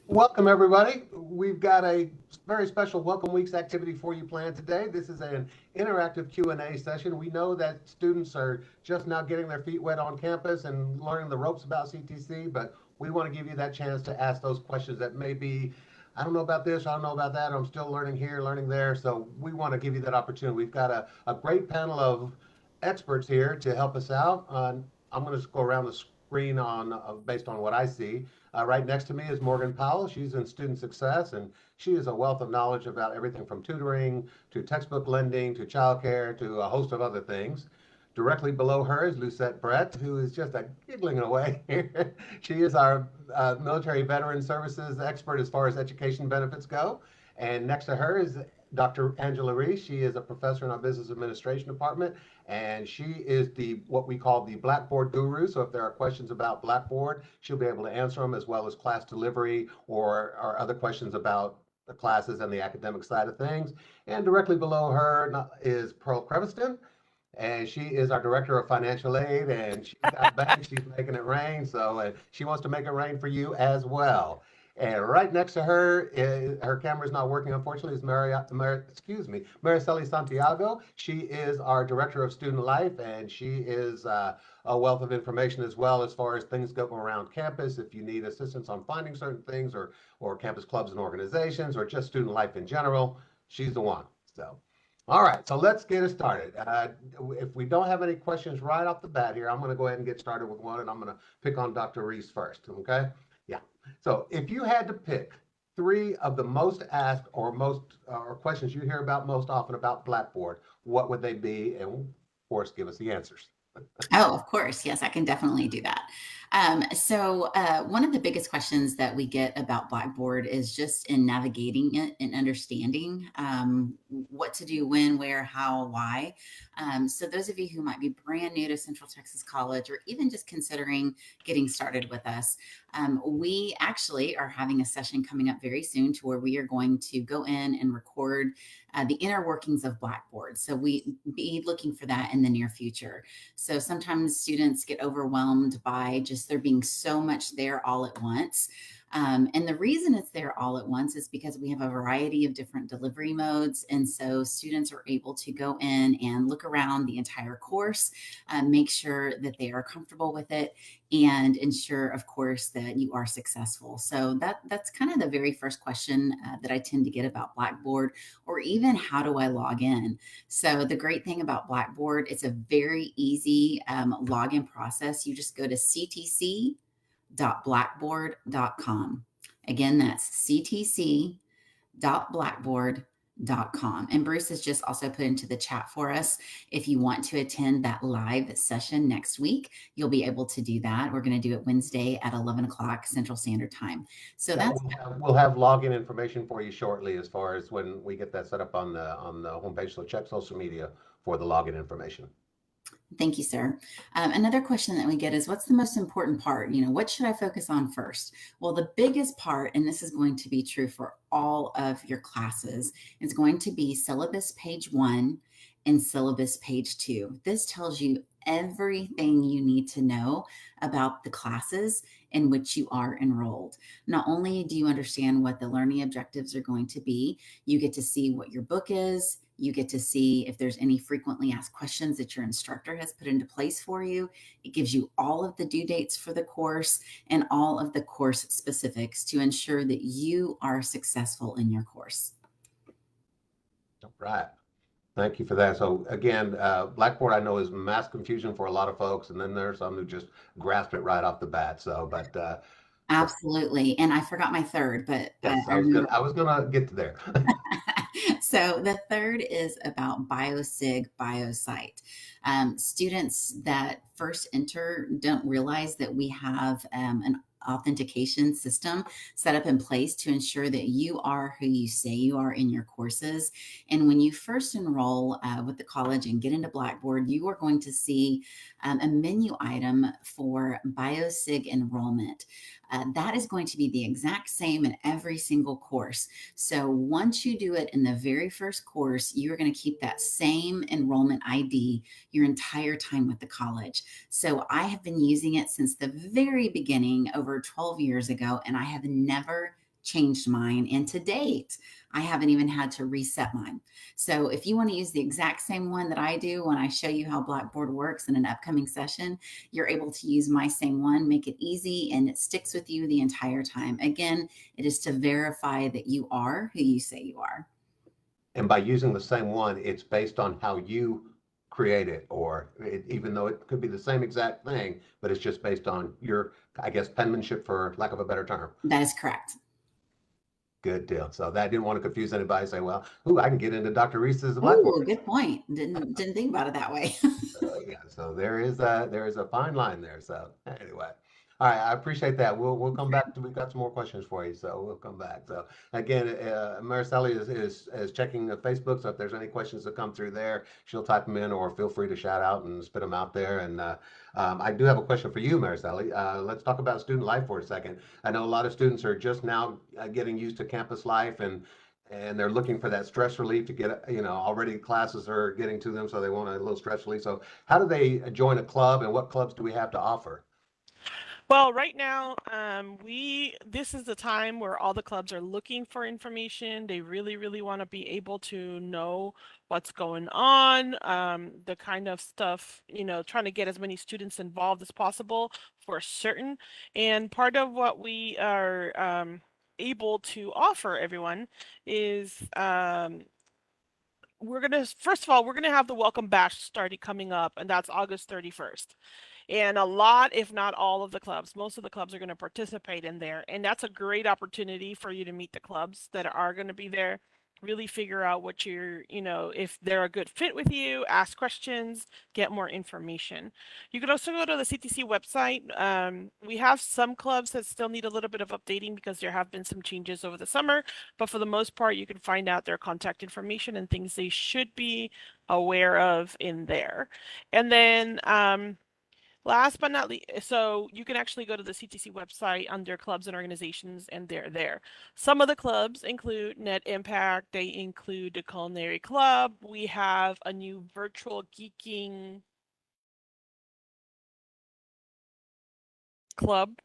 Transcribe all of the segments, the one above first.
Welcome, everybody. We've got a very special Welcome Weeks activity for you planned today. This is an interactive Q&A session. We know that students are just now getting their feet wet on campus and learning the ropes about CTC, but we want to give you that chance to ask those questions that may be, I don't know about this, I don't know about that, I'm still learning here, learning there. So we want to give you that opportunity. We've got a great panel of experts here to help us out. I'm going to just go around the screen on based on what I see. Right next to me is Morgan Powell. She's in student success, and she is a wealth of knowledge about everything from tutoring to textbook lending to childcare to a host of other things. Directly below her is Lucette Brett, who is just giggling away here. She is our military veteran services expert as far as education benefits go. And next to her is Dr. Angela Reese. She is a professor in our business administration department, and she is the what we call the Blackboard guru. So if there are questions about Blackboard, she'll be able to answer them, as well as class delivery or other questions about the classes and the academic side of things. And directly below her is Pearl Creviston, and she is our director of financial aid, and she's got banks, she's making it rain. So she wants to make it rain for you as well. And right next to her, her camera's not working, unfortunately, is Mariceli Santiago. She is our director of student life, and she is a wealth of information as well as far as things go around campus. If you need assistance on finding certain things, or campus clubs and organizations, or just student life in general, she's the one. So all right, so let's get it started. If we don't have any questions right off the bat here, I'm going to go ahead and get started with one, and I'm going to pick on Dr. Reese first. Okay? Yeah. So if you had to pick three of the most asked or questions you hear about most often about Blackboard, what would they be? And of course, give us the answers. Oh, of course. Yes, I can definitely do that. One of the biggest questions that we get about Blackboard is just in navigating it and understanding what to do, when, where, how, why. So, those of you who might be brand new to Central Texas College or even just considering getting started with us, we actually are having a session coming up very soon to where we are going to go in and record the inner workings of Blackboard. So, we be looking for that in the near future. So sometimes students get overwhelmed by just there being so much there all at once. And the reason it's there all at once is because we have a variety of different delivery modes. And so students are able to go in and look around the entire course, make sure that they are comfortable with it, and ensure, of course, that you are successful. So that's kind of the very first question that I tend to get about Blackboard, or even how do I log in? So the great thing about Blackboard, it's a very easy login process. You just go to ctc.blackboard.com. Again, that's ctc.blackboard.com. And Bruce has just also put into the chat for us. If you want to attend that live session next week, you'll be able to do that. We're going to do it Wednesday at 11 o'clock Central Standard Time. So Yeah, that's we'll have login information for you shortly as far as when we get that set up on the homepage. So check social media for the login information. Thank you, sir. Another question that we get is, what's the most important part? What should I focus on first? Well, the biggest part, and this is going to be true for all of your classes, is going to be syllabus page 1 and syllabus page 2. This tells you everything you need to know about the classes in which you are enrolled. Not only do you understand what the learning objectives are going to be, you get to see what your book is. You get to see if there's any frequently asked questions that your instructor has put into place for you. It gives you all of the due dates for the course and all of the course specifics to ensure that you are successful in your course. All right. Thank you for that. So again, Blackboard I know is mass confusion for a lot of folks, and then there are some who just grasp it right off the bat. So, but Absolutely. And I forgot my third, but yes, I remember. I was gonna get to there. So the third is about BioSig BioSite. Students that first enter don't realize that we have an authentication system set up in place to ensure that you are who you say you are in your courses. And when you first enroll with the college and get into Blackboard, you are going to see a menu item for BioSig enrollment. That is going to be the exact same in every single course. So once you do it in the very first course, you're going to keep that same enrollment ID your entire time with the college. So I have been using it since the very beginning, over 12 years ago, and I have never changed mine. And to date, I haven't even had to reset mine. So if you want to use the exact same one that I do when I show you how Blackboard works in an upcoming session, you're able to use my same one, make it easy, and it sticks with you the entire time. Again, it is to verify that you are who you say you are. And by using the same one, it's based on how you create it, or even though it could be the same exact thing, but it's just based on your, I guess, penmanship, for lack of a better term. That is correct. Good deal. So that didn't want to confuse anybody. Say, well, ooh, I can get into Dr. Reese's Oh, Blackboard. good point. Didn't think about it that way. Yeah, so there is a fine line there. So anyway, all right, I appreciate that. We'll come back to. We've got some more questions for you, so we'll come back. So again, Mariceli is checking the Facebook. So if there's any questions that come through there, she'll type them in, or feel free to shout out and spit them out there. And I do have a question for you, Mariceli. Let's talk about student life for a second. I know a lot of students are just now getting used to campus life, and they're looking for that stress relief to get, already classes are getting to them, so they want a little stress relief. So how do they join a club, and what clubs do we have to offer? Well, right now, this is the time where all the clubs are looking for information. They really, really want to be able to know what's going on, the kind of stuff, trying to get as many students involved as possible for certain. And part of what we are able to offer everyone is first of all, we're gonna have the welcome bash starting coming up, and that's August 31st. And a lot, if not all of the clubs, most of the clubs are going to participate in there. And that's a great opportunity for you to meet the clubs that are going to be there, really figure out what if they're a good fit with you, ask questions, get more information. You can also go to the CTC website. We have some clubs that still need a little bit of updating because there have been some changes over the summer, but for the most part, you can find out their contact information and things they should be aware of in there. And then, last but not least, so you can actually go to the CTC website under clubs and organizations, and they're there. Some of the clubs include Net Impact. They include the Culinary Club. We have a new virtual geeking club,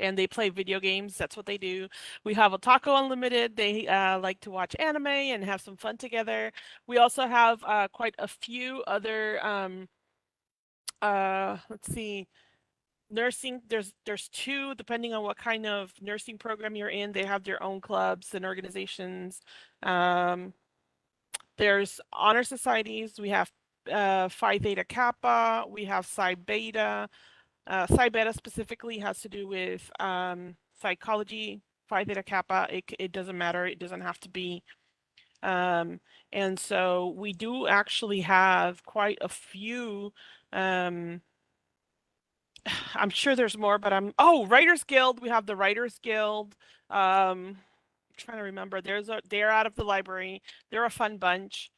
and they play video games. That's what they do. We have a Taco Unlimited. They like to watch anime and have some fun together. We also have quite a few other, let's see, nursing. There's two, depending on what kind of nursing program you're in. They have their own clubs and organizations. There's honor societies. We have Phi Theta Kappa. We have Psi Beta. Psi Beta specifically has to do with psychology. Phi Theta Kappa, it doesn't matter. It doesn't have to be. And so we do actually have quite a few. I'm sure there's more, but Writers Guild. We have the Writers Guild. Trying to remember. They're out of the library. They're a fun bunch.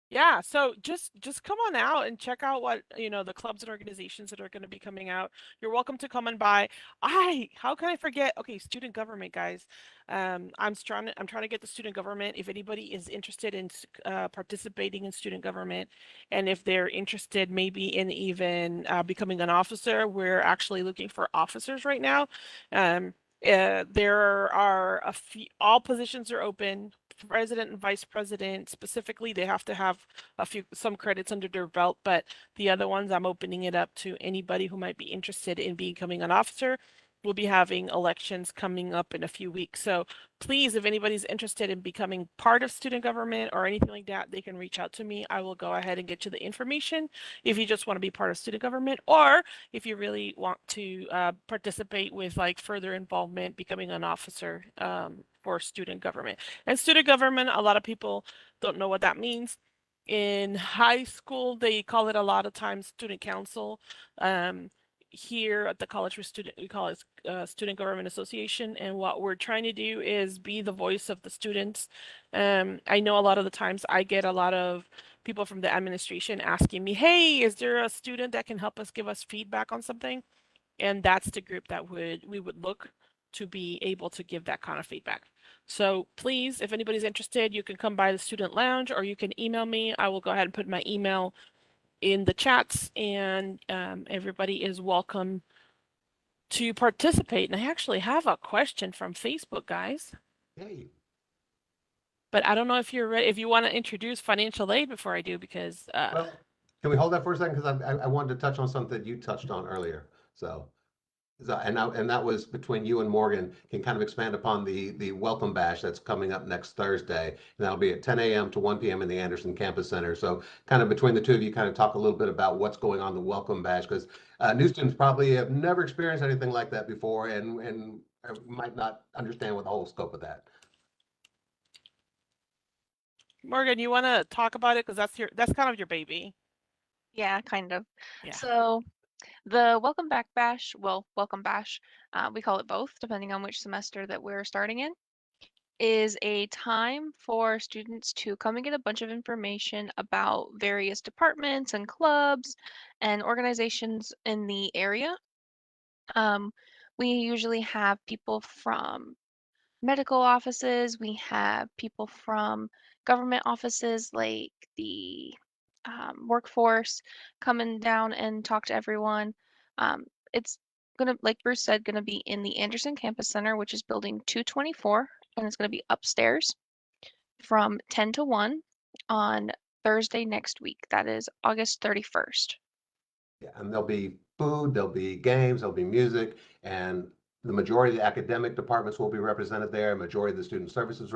Yeah, so just come on out and check out what, the clubs and organizations that are going to be coming out. You're welcome to come and buy. How can I forget? Okay, student government, guys. I'm trying to get the student government. If anybody is interested in participating in student government, and if they're interested maybe in even becoming an officer, we're actually looking for officers right now. There are all positions are open. President and vice president specifically, they have to have some credits under their belt, but the other ones, I'm opening it up to anybody who might be interested in becoming an officer. We'll be having elections coming up in a few weeks. So please, if anybody's interested in becoming part of student government or anything like that, they can reach out to me. I will go ahead and get you the information if you just want to be part of student government, or if you really want to participate with like further involvement, becoming an officer for student government. And student government, a lot of people don't know what that means. In high school, they call it a lot of times student council. Here at the college, we call it Student Government Association, and what we're trying to do is be the voice of the students. I know a lot of the times I get a lot of people from the administration asking me, hey, is there a student that can help us give us feedback on something? And that's the group that we would look to be able to give that kind of feedback. So please, if anybody's interested, you can come by the student lounge, or you can email me. I will go ahead and put my email in the chats, and everybody is welcome to participate. And I actually have a question from Facebook, guys. Hey, But I don't know if you're ready, if you want to introduce financial aid before I do, because well, can we hold that for a second? Because I wanted to touch on something you touched on earlier. And that was between you and Morgan, can kind of expand upon the Welcome Bash that's coming up next Thursday. And that'll be at 10 a.m. to 1 p.m. in the Anderson Campus Center. So kind of between the two of you, kind of talk a little bit about what's going on in the Welcome Bash, because new students probably have never experienced anything like that before and might not understand what the whole scope of that. Morgan, you want to talk about it because that's kind of your baby. Yeah, kind of. Yeah. So the Welcome Back Bash, Welcome Bash, we call it both, depending on which semester that we're starting in, is a time for students to come and get a bunch of information about various departments and clubs and organizations in the area. We usually have people from medical offices, we have people from government offices like the workforce coming down and talk to everyone. It's gonna, like Bruce said, gonna be in the Anderson Campus Center, which is building 224, and it's gonna be upstairs from 10 to 1 on Thursday next week. That is August 31st. Yeah, and there'll be food, there'll be games, there'll be music, and the majority of the academic departments will be represented there. Majority of the student services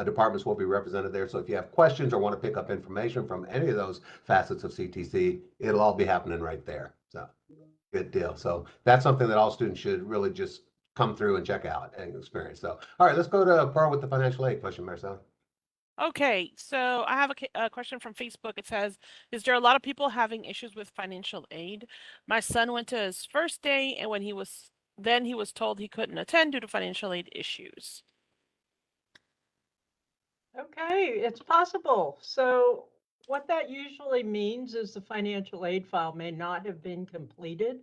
departments will be represented there. So if you have questions or want to pick up information from any of those facets of CTC, it'll all be happening right there. So good deal. So that's something that all students should really just come through and check out and experience. So, all right, let's go to Pearl with the financial aid question, Marcel. Okay, so I have a question from Facebook. It says, is there a lot of people having issues with financial aid? My son went to his first day, and when he was told he couldn't attend due to financial aid issues. Okay, it's possible. So what that usually means is the financial aid file may not have been completed.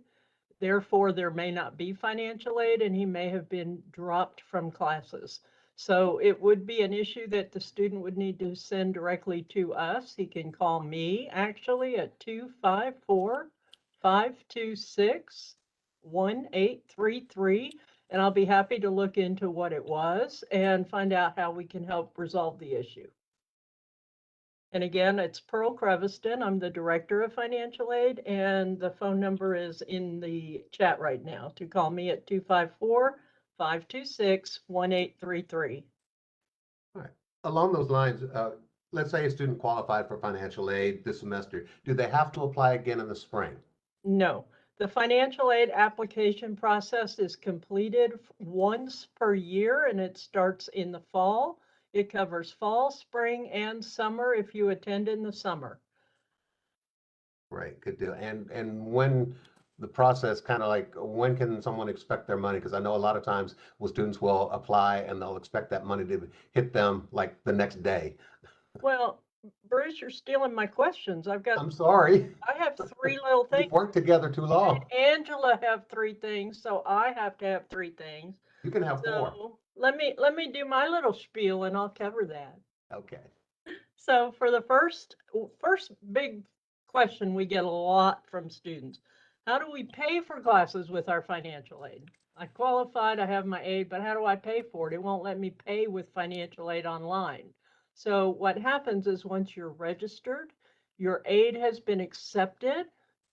Therefore, there may not be financial aid and he may have been dropped from classes. So it would be an issue that the student would need to send directly to us. He can call me actually at 254-526-1833. And I'll be happy to look into what it was and find out how we can help resolve the issue. And again, it's Pearl Creviston. I'm the Director of Financial Aid, and the phone number is in the chat right now to call me at 254-526-1833. All right. Along those lines, let's say a student qualified for financial aid this semester. Do they have to apply again in the spring? No, the financial aid application process is completed once per year, and it starts in the fall. It covers fall, spring, and summer if you attend in the summer. Right, good deal. And when the process kind of like, when can someone expect their money? Because I know a lot of times students will apply and they'll expect that money to hit them like the next day. Well, Bruce, you're stealing my questions. I'm sorry. I have three little things. We've worked together too long. And Angela have three things, so I have to have three things. You can have four. So let me do my little spiel and I'll cover that. Okay. So for the first big question we get a lot from students, how do we pay for classes with our financial aid? I qualified, I have my aid, but how do I pay for it? It won't let me pay with financial aid online. So what happens is once you're registered, your aid has been accepted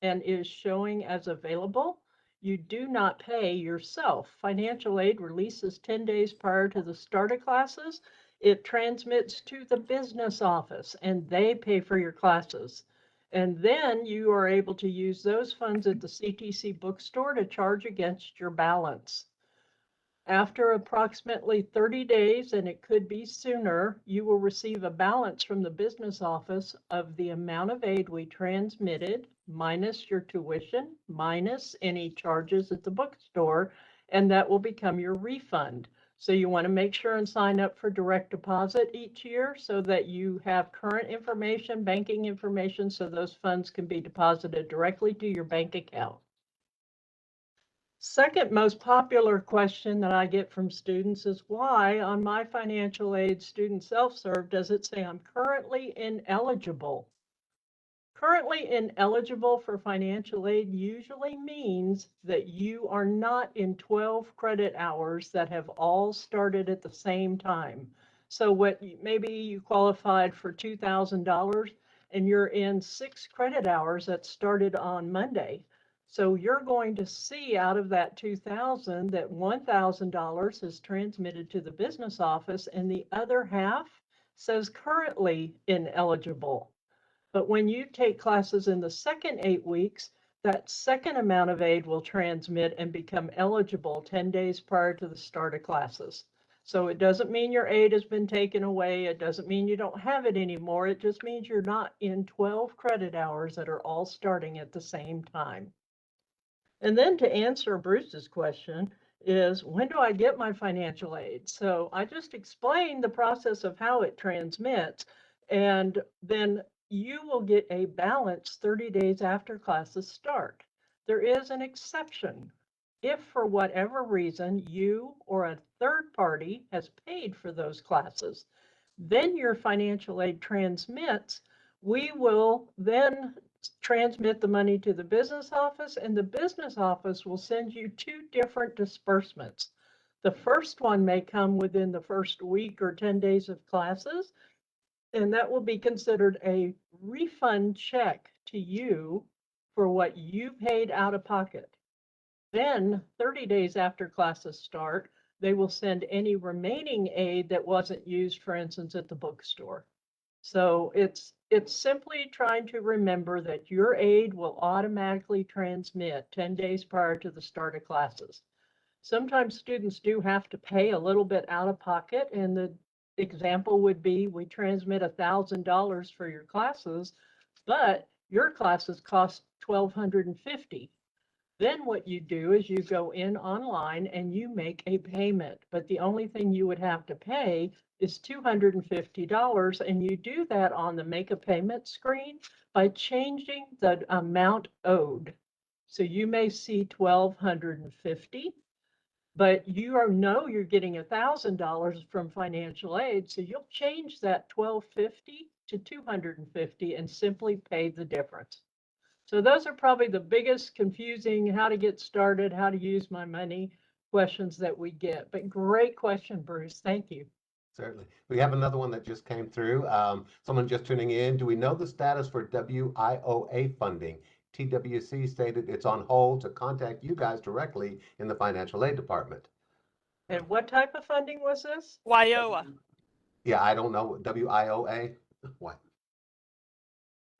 and is showing as available. You do not pay yourself. Financial aid releases 10 days prior to the start of classes. It transmits to the business office and they pay for your classes. And then you are able to use those funds at the CTC bookstore to charge against your balance. After approximately 30 days, and it could be sooner, you will receive a balance from the business office of the amount of aid we transmitted, minus your tuition, minus any charges at the bookstore, and that will become your refund. So you want to make sure and sign up for direct deposit each year so that you have current information, banking information, so those funds can be deposited directly to your bank account. Second most popular question that I get from students is why on my financial aid student self-serve does it say I'm currently ineligible? currently ineligible for financial aid usually means that you are not in 12 credit hours that have all started at the same time. So maybe you qualified for $2,000 and you're in 6 credit hours that started on Monday. So you're going to see out of that 2,000 that $1,000 is transmitted to the business office and the other half says currently ineligible. But when you take classes in the second 8 weeks, that second amount of aid will transmit and become eligible 10 days prior to the start of classes. So it doesn't mean your aid has been taken away. It doesn't mean you don't have it anymore. It just means you're not in 12 credit hours that are all starting at the same time. And then to answer Bruce's question is, when do I get my financial aid? So I just explained the process of how it transmits, and then you will get a balance 30 days after classes start. There is an exception. If for whatever reason you or a third party has paid for those classes, then your financial aid transmits. We will then transmit the money to the business office, and the business office will send you 2 different disbursements. The first one may come within the first week or 10 days of classes, and that will be considered a refund check to you for what you paid out of pocket. Then 30 days after classes start, they will send any remaining aid that wasn't used, for instance, at the bookstore. So it's simply trying to remember that your aid will automatically transmit 10 days prior to the start of classes. Sometimes students do have to pay a little bit out of pocket, and the example would be we transmit $1,000 for your classes, but your classes cost $1,250. Then what you do is you go in online and you make a payment, but the only thing you would have to pay is $250, and you do that on the make a payment screen by changing the amount owed. So you may see $1,250, but you know you're getting $1,000 from financial aid, so you'll change that $1,250 to $250 and simply pay the difference. So those are probably the biggest confusing how to get started, how to use my money questions that we get. But great question, Bruce. Thank you. Certainly. We have another one that just came through. Someone just tuning in. Do we know the status for WIOA funding? TWC stated it's on hold to contact you guys directly in the financial aid department. And what type of funding was this? Wyoa. Yeah, I don't know. WIOA? What?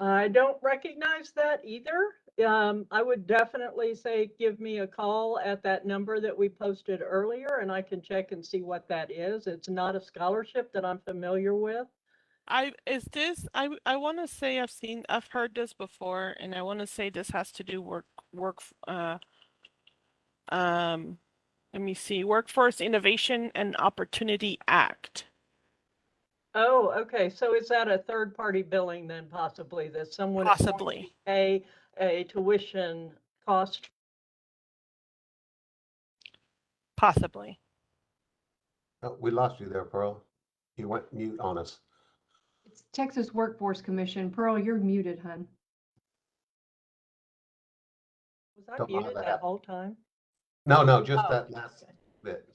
I don't recognize that either. I would definitely say give me a call at that number that we posted earlier, and I can check and see what that is. It's not a scholarship that I'm familiar with. I want to say I've heard this before, and I want to say this has to do let me see, Workforce Innovation and Opportunity Act. Oh, okay. So is that a third-party billing then possibly that someone is going to Possibly. pay a tuition cost? Possibly. Oh, we lost you there, Pearl. You went mute on us. It's Texas Workforce Commission. Pearl, you're muted, hun. Was I Don't know how muted that that happened. whole time? No, just Oh, that last okay. bit.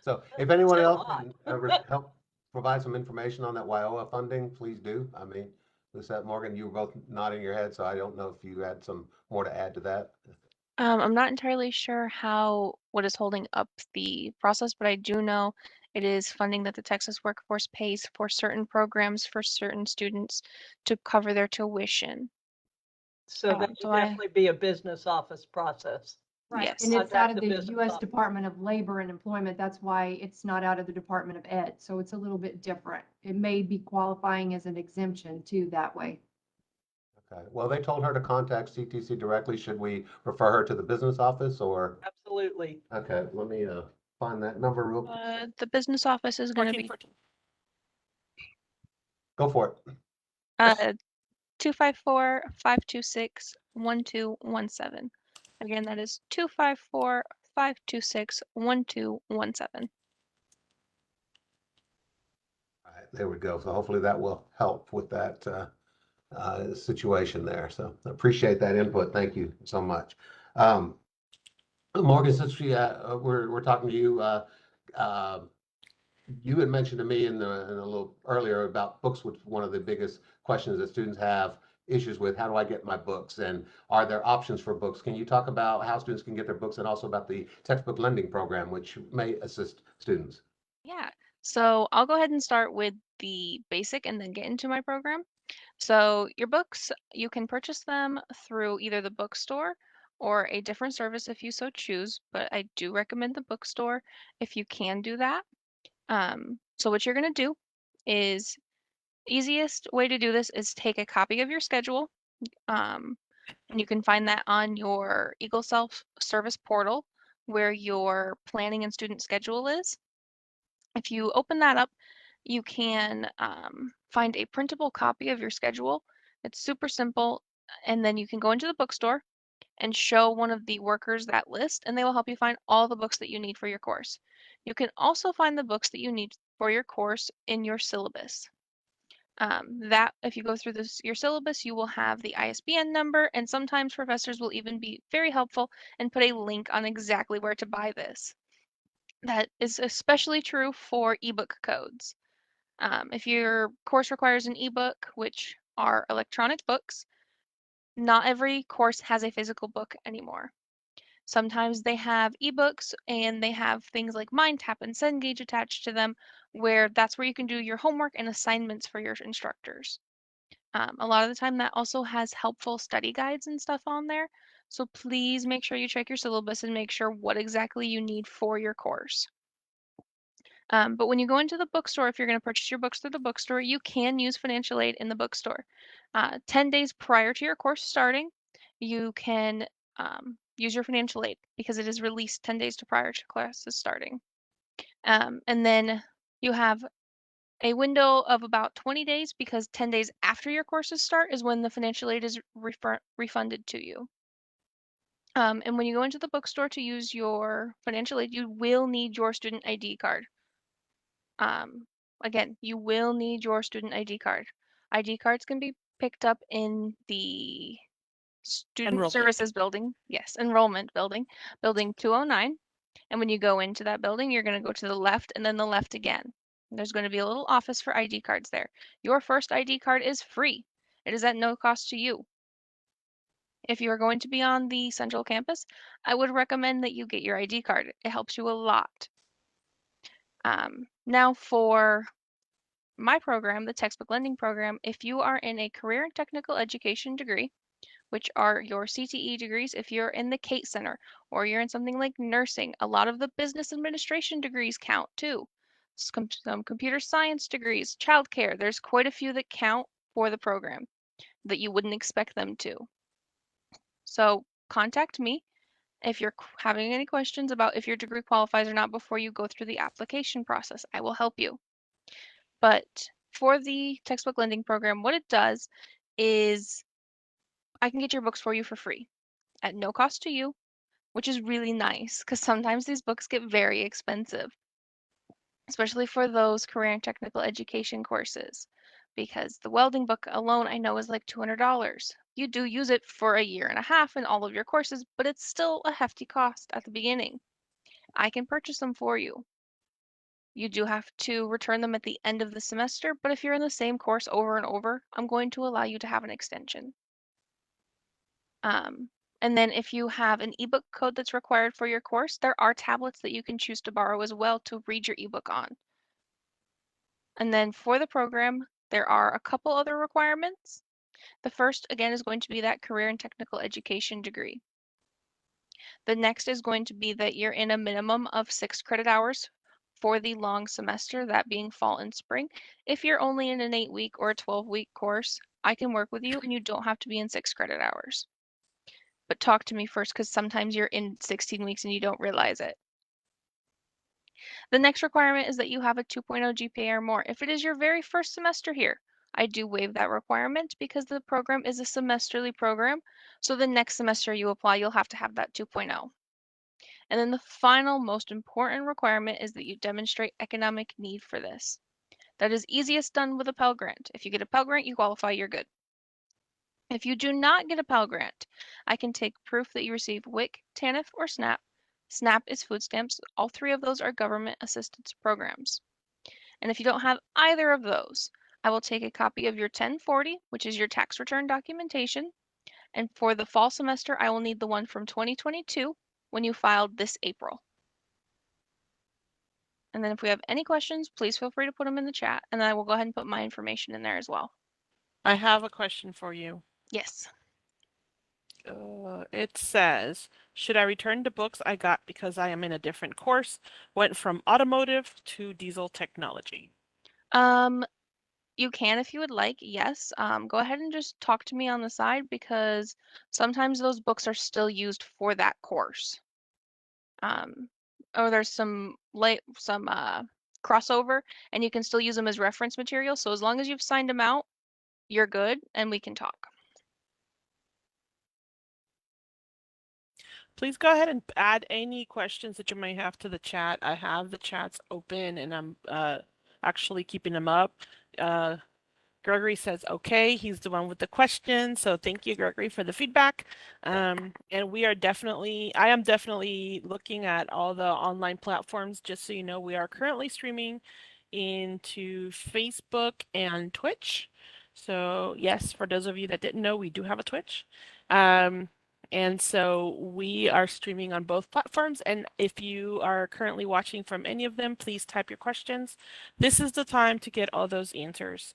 So if anyone Still else can help provide some information on that WIOA funding, please do. I mean, Lucette, Morgan, you were both nodding your head, so I don't know if you had some more to add to that. I'm not entirely sure what is holding up the process, but I do know it is funding that the Texas Workforce pays for certain programs for certain students to cover their tuition. So that would So I- definitely be a business office process. Right. Yes. And it's Contact out of the the business U.S. office. Department of Labor and Employment. That's why it's not out of the Department of Ed. So it's a little bit different. It may be qualifying as an exemption too that way. Okay. Well, they told her to contact CTC directly. Should we refer her to the business office or? Absolutely. Okay, let me find that number real quick. The business office is going to be 14. Go for it. 254-526-1217. Again, that is 254-526-1217. All right, there we go. So hopefully that will help with that situation there. So I appreciate that input. Thank you so much. Um, Morgan, since we're talking to you, uh, you had mentioned to me in a little earlier about books, which one of the biggest questions that students have issues with. How do I get my books, and are there options for books? Can you talk about how students can get their books, and also about the textbook lending program, which may assist students? Yeah. So I'll go ahead and start with the basic and then get into my program. So your books, you can purchase them through either the bookstore or a different service if you so choose, but I do recommend the bookstore if you can do that. So what you're going to do is easiest way to do this is take a copy of your schedule. And you can find that on your Eagle Self-Service portal where your planning and student schedule is. If you open that up, you can find a printable copy of your schedule. It's super simple. And then you can go into the bookstore and show one of the workers that list, and they will help you find all the books that you need for your course. You can also find the books that you need for your course in your syllabus. That if you go through your syllabus, you will have the ISBN number, and sometimes professors will even be very helpful and put a link on exactly where to buy this. That is especially true for ebook codes. If your course requires an ebook, which are electronic books, not every course has a physical book anymore. Sometimes they have ebooks and they have things like MindTap and Cengage attached to them, where that's where you can do your homework and assignments for your instructors. A lot of the time that also has helpful study guides and stuff on there. So please make sure you check your syllabus and make sure what exactly you need for your course. But when you go into the bookstore, if you're going to purchase your books through the bookstore, you can use financial aid in the bookstore. 10 days prior to your course starting, you can use your financial aid because it is released 10 days prior to classes starting. And then you have a window of about 20 days because 10 days after your courses start is when the financial aid is refunded to you. And when you go into the bookstore to use your financial aid, you will need your student ID card. Again, you will need your student ID card. ID cards can be picked up in the Student Enrollment. Services building. Yes, enrollment building, building 209. And when you go into that building, you're going to go to the left and then the left again. There's going to be a little office for ID cards there. Your first ID card is free. It is at no cost to you. If you are going to be on the central campus, I would recommend that you get your ID card. It helps you a lot. Now for my program, the textbook lending program, if you are in a career and technical education degree, which are your CTE degrees, if you're in the CATE Center or you're in something like nursing, a lot of the business administration degrees count too. Some computer science degrees, childcare, there's quite a few that count for the program that you wouldn't expect them to. So contact me if you're having any questions about if your degree qualifies or not before you go through the application process. I will help you. But for the textbook lending program, what it does is I can get your books for you for free at no cost to you, which is really nice because sometimes these books get very expensive, especially for those career and technical education courses, because the welding book alone I know is like $200. You do use it for a year and a half in all of your courses, but it's still a hefty cost at the beginning. I can purchase them for you. You do have to return them at the end of the semester, but if you're in the same course over and over, I'm going to allow you to have an extension. And then if you have an ebook code that's required for your course, there are tablets that you can choose to borrow as well to read your ebook on. And then for the program, there are a couple other requirements. The first, again, is going to be that career and technical education degree. The next is going to be that you're in a minimum of 6 credit hours for the long semester, that being fall and spring. If you're only in an 8-week or a 12-week course, I can work with you and you don't have to be in 6 credit hours. But talk to me first because sometimes you're in 16 weeks and you don't realize it. The next requirement is that you have a 2.0 GPA or more. If it is your very first semester here, I do waive that requirement because the program is a semesterly program. So the next semester you apply, you'll have to have that 2.0. And then the final most important requirement is that you demonstrate economic need for this. That is easiest done with a Pell Grant. If you get a Pell Grant, you qualify, you're good. If you do not get a Pell Grant, I can take proof that you receive WIC, TANF, or SNAP. SNAP is food stamps. All three of those are government assistance programs. And if you don't have either of those, I will take a copy of your 1040, which is your tax return documentation. And for the fall semester, I will need the one from 2022 when you filed this April. And then if we have any questions, please feel free to put them in the chat, and then I will go ahead and put my information in there as well. I have a question for you. Yes. It says, should I return the books I got because I am in a different course? Went from automotive to diesel technology. You can if you would like, yes. Go ahead and just talk to me on the side because sometimes those books are still used for that course. Or there's some crossover and you can still use them as reference material. So as long as you've signed them out, you're good and we can talk. Please go ahead and add any questions that you may have to the chat. I have the chats open and I'm actually keeping them up. Gregory says, okay, he's the one with the question. So thank you, Gregory, for the feedback. And I am definitely looking at all the online platforms. Just so you know, we are currently streaming into Facebook and Twitch. So yes, for those of you that didn't know, we do have a Twitch. And so we are streaming on both platforms. And if you are currently watching from any of them, please type your questions. This is the time to get all those answers.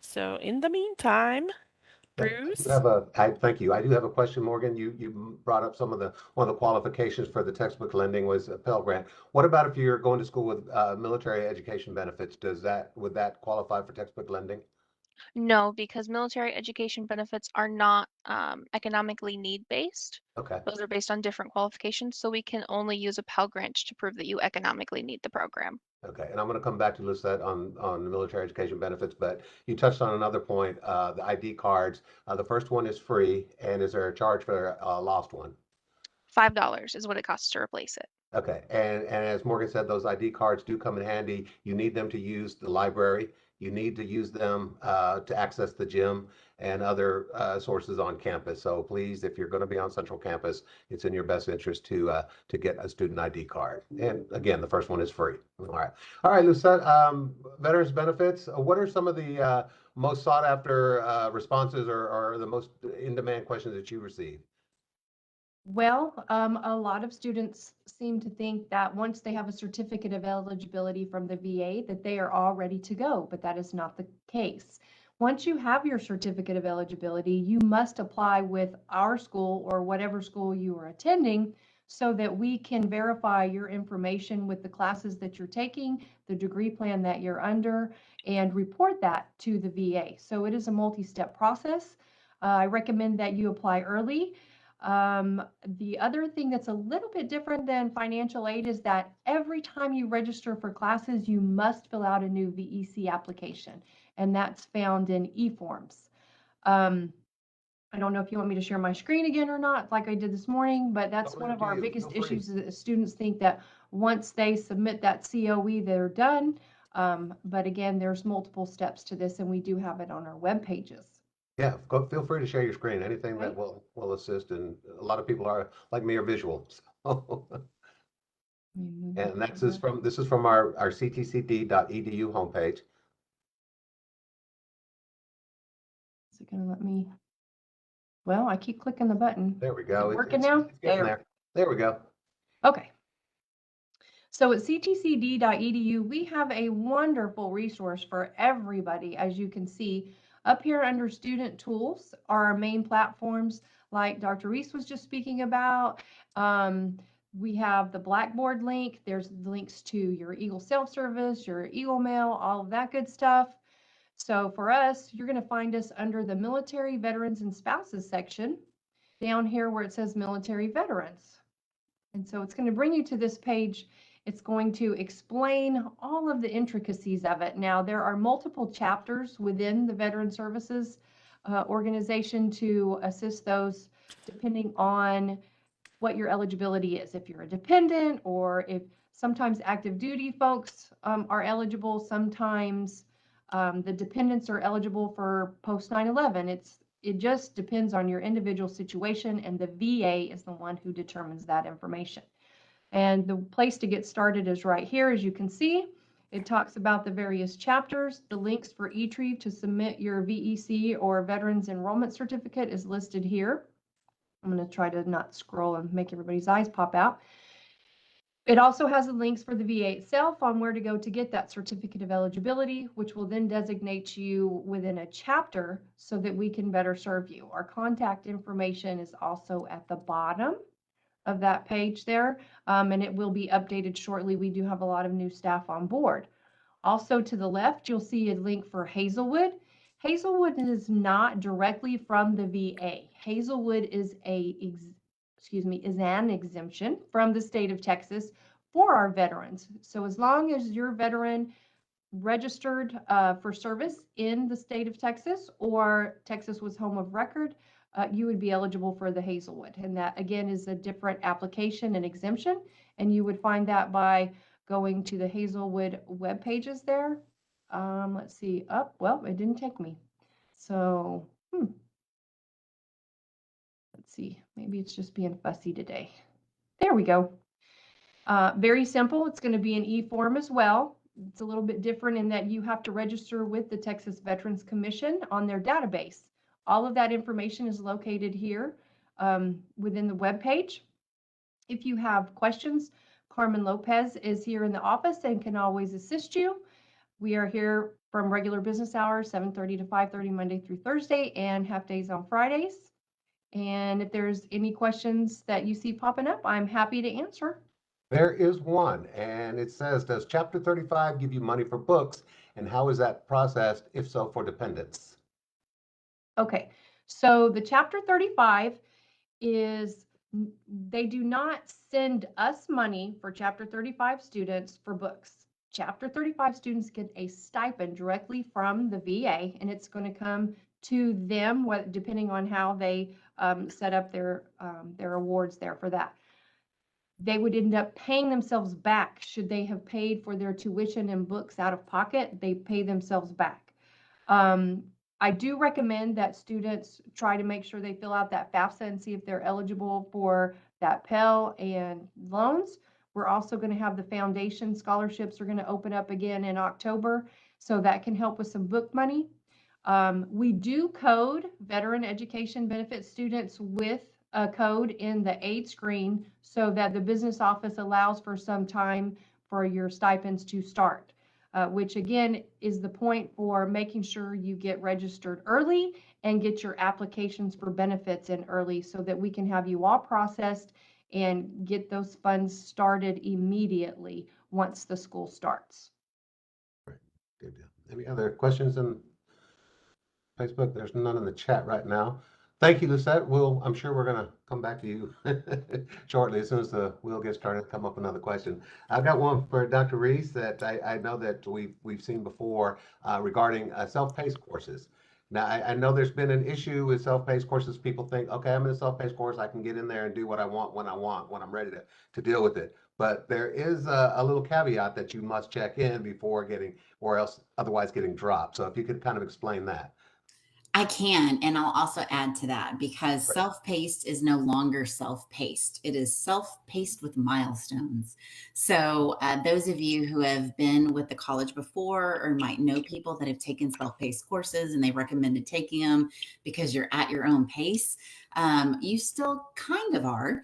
So in the meantime, Bruce. Thank you. I do have a question, Morgan. You brought up one of the qualifications for the textbook lending was a Pell Grant. What about if you're going to school with military education benefits? Would that qualify for textbook lending? No, because military education benefits are not economically need-based. Okay. Those are based on different qualifications, so we can only use a Pell Grant to prove that you economically need the program. Okay, and I'm going to come back to list that on the military education benefits, but you touched on another point, the ID cards. The first one is free, and is there a charge for a lost one? $5 is what it costs to replace it. Okay, and as Morgan said, those ID cards do come in handy. You need them to use the library. You need to use them to access the gym and other sources on campus. So please, if you're going to be on Central Campus, it's in your best interest to get a student ID card. And again, the first one is free. All right, Lucette, veterans benefits. What are some of the most sought after responses or the most in-demand questions that you receive? Well, a lot of students seem to think that once they have a certificate of eligibility from the VA, that they are all ready to go, but that is not the case. Once you have your certificate of eligibility, you must apply with our school or whatever school you are attending so that we can verify your information with the classes that you're taking, the degree plan that you're under, and report that to the VA. So it is a multi-step process. I recommend that you apply early. The other thing that's a little bit different than financial aid is that every time you register for classes, you must fill out a new VEC application, and that's found in eForms. I don't know if you want me to share my screen again or not, like I did this morning, but that's one of our biggest issues is that students think that once they submit that COE, they're done. But again, there's multiple steps to this, and we do have it on our web pages. Yeah, feel free to share your screen. Anything that will assist, and a lot of people are like me are visual. And this is from our ctcd.edu homepage. Is it going to let me? Well, I keep clicking the button. There we go. Is it working now? It's getting there. There we go. Okay. So at ctcd.edu, we have a wonderful resource for everybody. As you can see, up here under student tools are our main platforms like Dr. Reese was just speaking about. We have the Blackboard link. There's links to your Eagle self-service, your Eagle Mail, all of that good stuff. So for us, you're going to find us under the Military Veterans and Spouses section down here where it says Military Veterans. And so it's going to bring you to this page. It's going to explain all of the intricacies of it. Now, there are multiple chapters within the Veteran Services organization to assist those depending on what your eligibility is. If you're a dependent or if sometimes active duty folks are eligible, sometimes the dependents are eligible for post 9/11. It's It just depends on your individual situation, and the VA is the one who determines that information. And the place to get started is right here, as you can see. It talks about the various chapters. The links for eTrieve to submit your VEC or Veterans Enrollment Certificate is listed here. I'm going to try to not scroll and make everybody's eyes pop out. It also has the links for the VA itself on where to go to get that certificate of eligibility, which will then designate you within a chapter so that we can better serve you. Our contact information is also at the bottom of that page there, and it will be updated shortly. We do have a lot of new staff on board. Also to the left, you'll see a link for Hazelwood. Hazelwood is not directly from the VA. Hazelwood is an exemption from the state of Texas for our veterans. So as long as you're veteran registered for service in the state of Texas, or Texas was home of record, you would be eligible for the Hazelwood. And that again is a different application and exemption. And you would find that by going to the Hazelwood web pages there. Let's see. Oh, well, it didn't take me. So, let's see. Maybe it's just being fussy today. There we go. Very simple. It's going to be an e-form as well. It's a little bit different in that you have to register with the Texas Veterans Commission on their database. All of that information is located here within the web page. If you have questions, Carmen Lopez is here in the office and can always assist you. We are here from regular business hours, 7:30 to 5:30 Monday through Thursday, and half days on Fridays. And if there's any questions that you see popping up, I'm happy to answer. There is one, and it says, does Chapter 35 give you money for books, and how is that processed, if so, for dependents? Okay, so the Chapter 35 is, they do not send us money for Chapter 35 students for books. Chapter 35 students get a stipend directly from the VA, and it's going to come to them, depending on how they set up their awards there for that. They would end up paying themselves back should they have paid for their tuition and books out of pocket. They pay themselves back. I do recommend that students try to make sure they fill out that FAFSA and see if they're eligible for that Pell and loans. We're also going to have the foundation scholarships are going to open up again in October, so that can help with some book money. We do code veteran education benefit students with a code in the aid screen so that the business office allows for some time for your stipends to start. Which again is the point for making sure you get registered early and get your applications for benefits in early so that we can have you all processed and get those funds started immediately once the school starts. Right. Good deal. Any other questions in Facebook? There's none in the chat right now. Thank you, Lucette. I'm sure we're going to come back to you shortly as soon as the wheel gets started, come up with another question. I've got one for Dr. Reese that I know that we've seen before regarding self-paced courses. Now, I know there's been an issue with self-paced courses. People think, okay, I'm in a self-paced course. I can get in there and do what I want, when I'm ready to deal with it. But there is a little caveat that you must check in before getting, or else otherwise getting dropped. So if you could kind of explain that. I can, and I'll also add to that because Right. self-paced is no longer self-paced. It is self-paced with milestones. So those of you who have been with the college before or might know people that have taken self-paced courses and they recommended taking them because you're at your own pace, you still kind of are.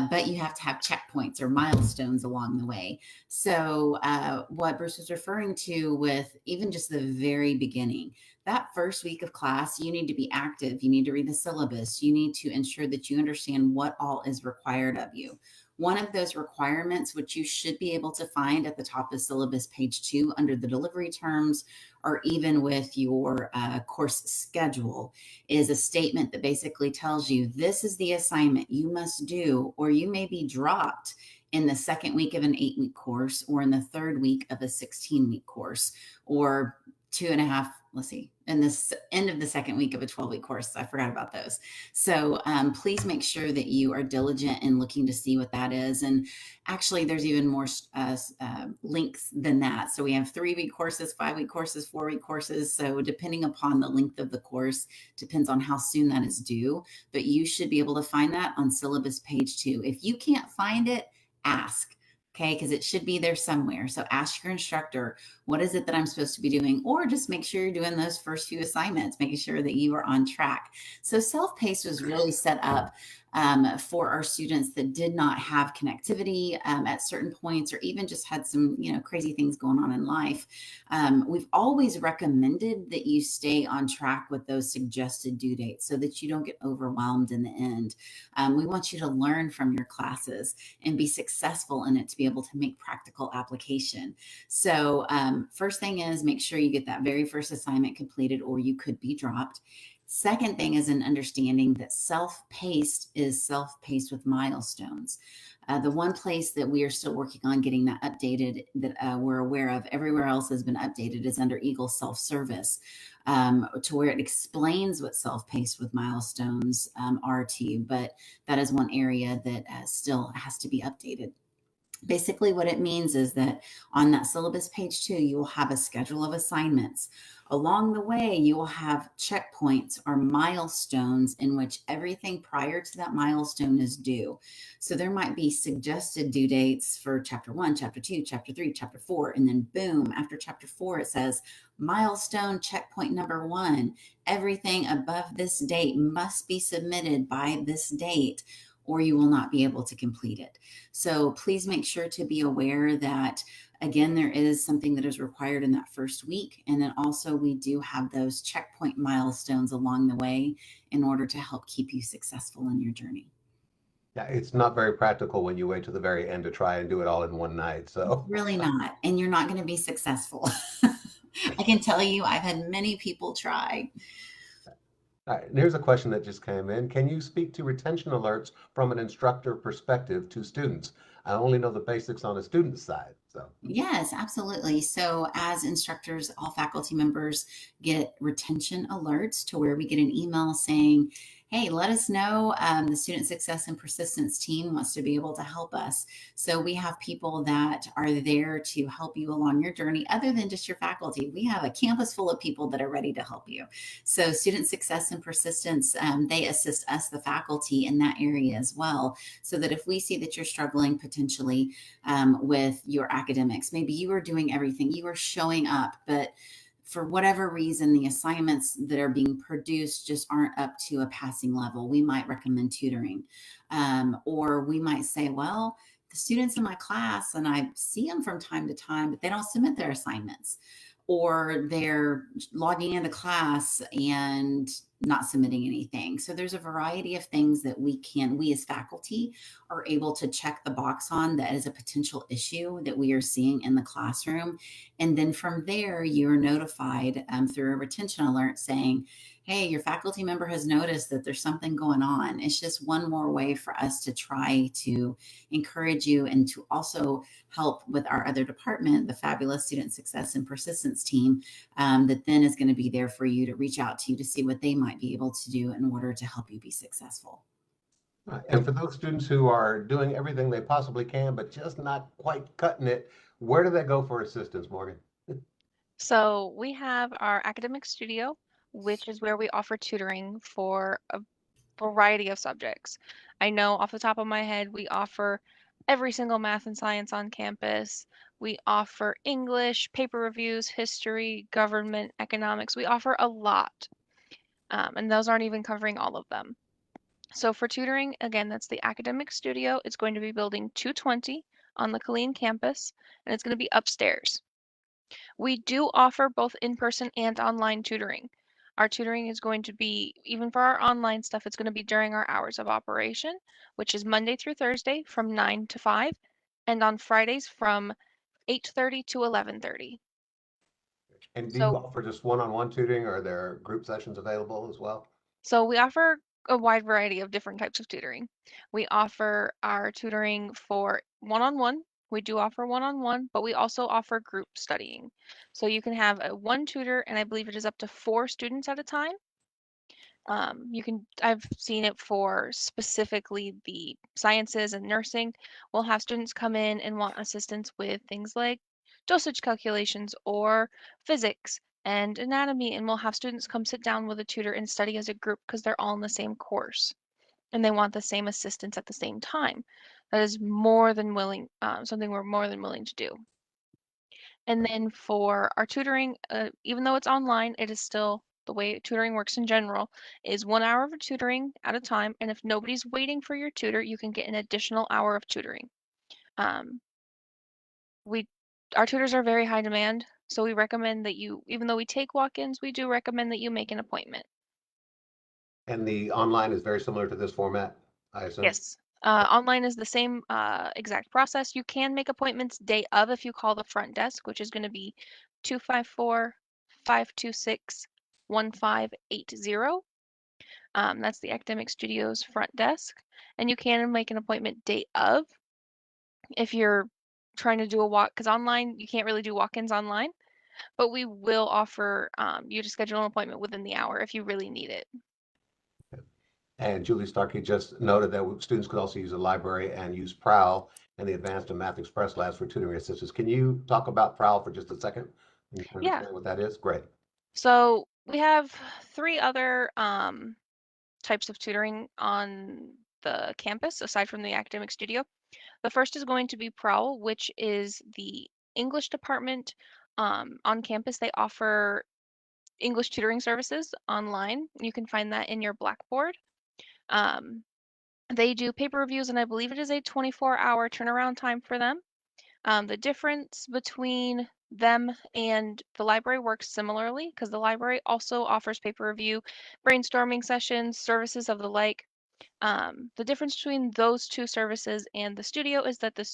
But you have to have checkpoints or milestones along the way. So what Bruce was referring to with even just the very beginning, that first week of class, you need to be active. You need to read the syllabus. You need to ensure that you understand what all is required of you. One of those requirements, which you should be able to find at the top of syllabus page 2 under the delivery terms, or even with your course schedule, is a statement that basically tells you this is the assignment you must do, or you may be dropped in the second week of an 8-week course, or in the third week of a 16-week course, or 2.5 let's see, in this end of the second week of a 12-week course. I forgot about those. So please make sure that you are diligent in looking to see what that is. And actually, there's even more links than that. So we have 3-week courses, 5-week courses, 4-week courses. So depending upon the length of the course, depends on how soon that is due. But you should be able to find that on syllabus page 2. If you can't find it, ask. Okay, because it should be there somewhere. So ask your instructor, what is it that I'm supposed to be doing? Or just make sure you're doing those first few assignments, making sure that you are on track. So self-paced was really set up for our students that did not have connectivity at certain points, or even just had some, crazy things going on in life. We've always recommended that you stay on track with those suggested due dates so that you don't get overwhelmed in the end. We want you to learn from your classes and be successful in it to be able to make practical application. So first thing is make sure you get that very first assignment completed, or you could be dropped. Second thing is an understanding that self-paced is self-paced with milestones. The one place that we are still working on getting that updated that we're aware of, everywhere else has been updated, is under Eagle Self-Service, to where it explains what self-paced with milestones are to you. But that is one area that still has to be updated. Basically, what it means is that on that syllabus page 2, you will have a schedule of assignments. Along the way, you will have checkpoints or milestones in which everything prior to that milestone is due. So there might be suggested due dates for chapter 1, chapter 2, chapter 3, chapter 4, and then boom, after chapter 4, it says milestone checkpoint number 1. Everything above this date must be submitted by this date, or you will not be able to complete it. So please make sure to be aware that, again, there is something that is required in that first week. And then also we do have those checkpoint milestones along the way in order to help keep you successful in your journey. Yeah, it's not very practical when you wait to the very end to try and do it all in one night. So Really not. And you're not going to be successful. I can tell you, I've had many people try. all right, and here's a question that just came in. Can you speak to retention alerts from an instructor perspective to students? I only know the basics on a student side. So Yes, absolutely. So as instructors, all faculty members get retention alerts to where we get an email saying, hey, let us know. The Student Success and Persistence team wants to be able to help us. So we have people that are there to help you along your journey, other than just your faculty. We have a campus full of people that are ready to help you. So Student Success and Persistence, they assist us, the faculty, in that area as well. So that if we see that you're struggling potentially with your academics, maybe you are doing everything, you are showing up, but for whatever reason, the assignments that are being produced just aren't up to a passing level, we might recommend tutoring. Or we might say, well, the students in my class, and I see them from time to time, but they don't submit their assignments, or they're logging into class and not submitting anything. So there's a variety of things that we as faculty are able to check the box on that is a potential issue that we are seeing in the classroom. And then from there, you're notified through a retention alert saying, hey, your faculty member has noticed that there's something going on. It's just one more way for us to try to encourage you, and to also help with our other department, the fabulous Student Success and Persistence team, that then is going to be there for you to reach out to you to see what they might be able to do in order to help you be successful. and for those students who are doing everything they possibly can, but just not quite cutting it, where do they go for assistance, Morgan? So we have our academic studio, which is where we offer tutoring for a variety of subjects. I know off the top of my head, we offer every single math and science on campus. We offer English, paper reviews, history, government, economics. We offer a lot. And those aren't even covering all of them. So for tutoring, again, that's the academic studio. It's going to be building 220 on the Killeen campus, and it's going to be upstairs. We do offer both in-person and online tutoring. Our tutoring is going to be, even for our online stuff, it's going to be during our hours of operation, which is Monday through Thursday from 9 to 5, and on Fridays from 8:30 to 11:30. And do you So, offer just one-on-one tutoring, or are there group sessions available as well? so we offer a wide variety of different types of tutoring. We offer our tutoring for one-on-one We do offer one-on-one, but we also offer group studying. So you can have one tutor, and I believe it is up to 4 students at a time. I've seen it for specifically the sciences and nursing. We'll have students come in and want assistance with things like dosage calculations or physics and anatomy, and we'll have students come sit down with a tutor and study as a group because they're all in the same course and they want the same assistance at the same time. That is more than willing, something we're more than willing to do. And then for our tutoring, even though it's online, it is still the way tutoring works in general is 1 hour of tutoring at a time. And if nobody's waiting for your tutor, you can get an additional hour of tutoring. Um, our tutors are very high demand, so we recommend that you, even though we take walk-ins, we do recommend that you make an appointment. And the online is very similar to this format, I assume? Yes. Online is the same exact process. You can make appointments day of if you call the front desk, which is going to be 254-526-1580. That's the Academic Studios front desk. And you can make an appointment day of if you're trying to do a walk, because online, you can't really do walk-ins online, but we will offer you to schedule an appointment within the hour if you really need it. And Julie Starkey just noted that students could also use the library and use Prowl and the Advanced and Math Express labs for tutoring assistance. Can you talk about Prowl for just a second and Yeah. understand what that is? Great. So we have 3 other types of tutoring on the campus aside from the academic studio. The first is going to be Prowl, which is the English department on campus. They offer English tutoring services online. You can find that in your Blackboard. They do paper reviews, and I believe it is a 24-hour turnaround time for them. The difference between them and the library works similarly because the library also offers paper review, brainstorming sessions, services of the like. The difference between those 2 services and the studio is that the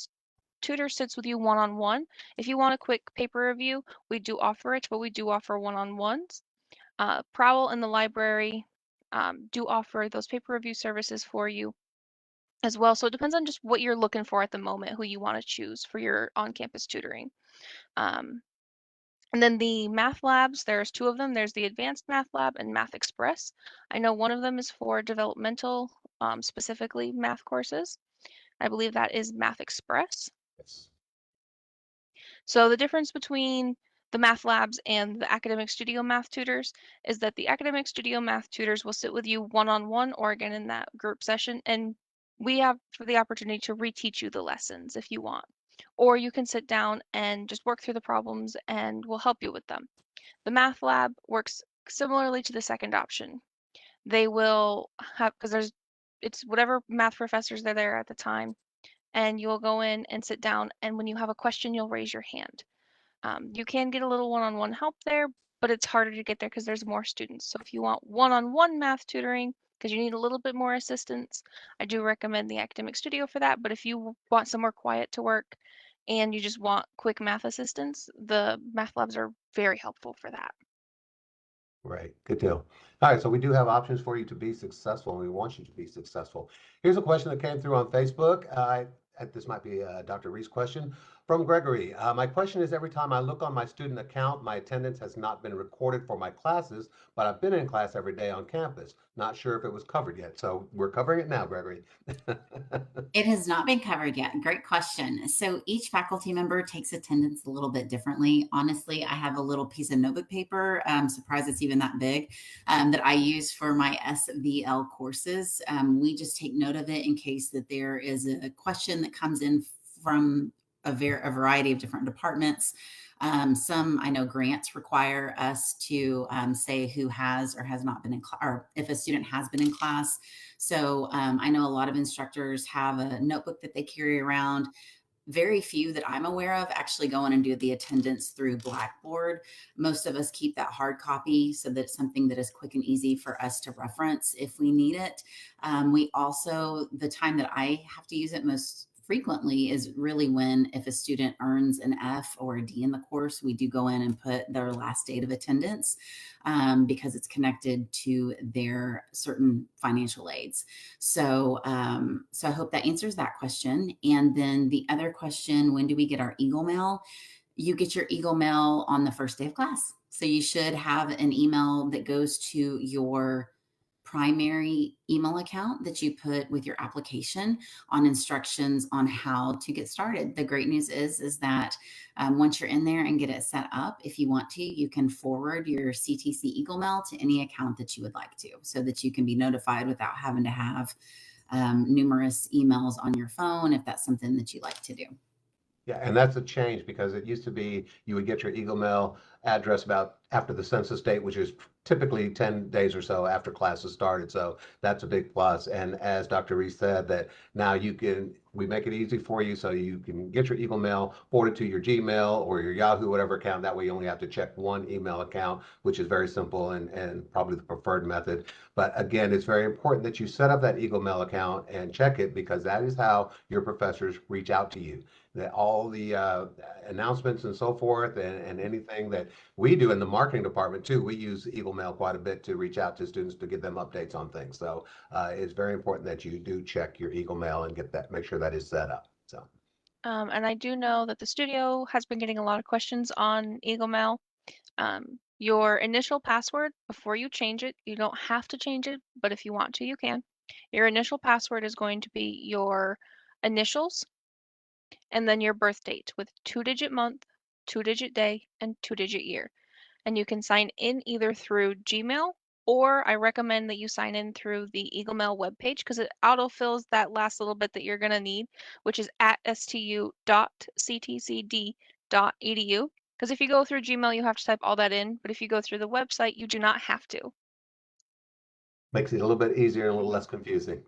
tutor sits with you one-on-one. If you want a quick paper review, we do offer it, but we do offer one-on-ones. Prowl and the library do offer those paper review services for you as well. So it depends on just what you're looking for at the moment, who you want to choose for your on-campus tutoring. And then the math labs, there's 2 of them. There's the Advanced Math Lab and Math Express. I know one of them is for developmental, specifically math courses. I believe that is Math Express. Yes. So the difference between the math labs and the academic studio math tutors is that the academic studio math tutors will sit with you one-on-one or again in that group session, and we have the opportunity to reteach you the lessons if you want. Or you can sit down and just work through the problems and we'll help you with them. The math lab works similarly to the second option. They will have, because it's whatever math professors are there at the time, and you'll go in and sit down, and when you have a question, you'll raise your hand. You can get a little one-on-one help there, but it's harder to get there because there's more students. So if you want one-on-one math tutoring, because you need a little bit more assistance, I do recommend the Academic Studio for that. But if you want somewhere quiet to work and you just want quick math assistance, the math labs are very helpful for that. Right. Good deal. All right. So we do have options for you to be successful, and we want you to be successful. Here's a question that came through on Facebook. This might be Dr. Ree's question from Gregory. My question is, every time I look on my student account, my attendance has not been recorded for my classes, but I've been in class every day on campus. Not sure if it was covered yet. So we're covering it now, Gregory. It has not been covered yet. Great question. So each faculty member takes attendance a little bit differently. Honestly, I have a little piece of notebook paper, I'm surprised it's even that big, that I use for my SVL courses. We just take note of it in case that there is a question that comes in from a variety of different departments. Some I know grants require us to say who has or has not been in class, or if a student has been in class. So I know a lot of instructors have a notebook that they carry around. Very few that I'm aware of actually go in and do the attendance through Blackboard. Most of us keep that hard copy so that it's something that is quick and easy for us to reference if we need it. We also, the time that I have to use it most frequently is really when, if a student earns an F or a D in the course, we do go in and put their last date of attendance because it's connected to their certain financial aids. So, so I hope that answers that question. And then the other question, when do we get our Eagle Mail? You get your Eagle Mail on the first day of class. So you should have an email that goes to your primary email account that you put with your application on instructions on how to get started. The great news is that once you're in there and get it set up, if you want to, you can forward your CTC Eagle Mail to any account that you would like to, so that you can be notified without having to have numerous emails on your phone if that's something that you like to do. Yeah, and that's a change because it used to be you would get your Eagle Mail address about after the census date, which is typically 10 days or so after classes started. So that's a big plus. And as Dr. Reese said, that now we make it easy for you so you can get your Eagle Mail, forward it to your Gmail or your Yahoo, whatever account. That way you only have to check one email account, which is very simple and probably the preferred method. But again, it's very important that you set up that Eagle Mail account and check it, because that is how your professors reach out to you. That all the announcements and so forth, and anything that we do in the marketing department too, we use Eagle Mail quite a bit to reach out to students to give them updates on things. So it's very important that you do check your Eagle Mail and make sure that is set up. So. And I do know that the studio has been getting a lot of questions on Eagle Mail. Your initial password, before you change it, you don't have to change it, but if you want to, you can. Your initial password is going to be your initials and then your birth date with 2-digit month, 2-digit day, and 2-digit year. And you can sign in either through Gmail, or I recommend that you sign in through the Eagle Mail webpage, because it autofills that last little bit that you're going to need, which is at stu.ctcd.edu. Because if you go through Gmail, you have to type all that in. But if you go through the website, you do not have to. Makes it a little bit easier and a little less confusing.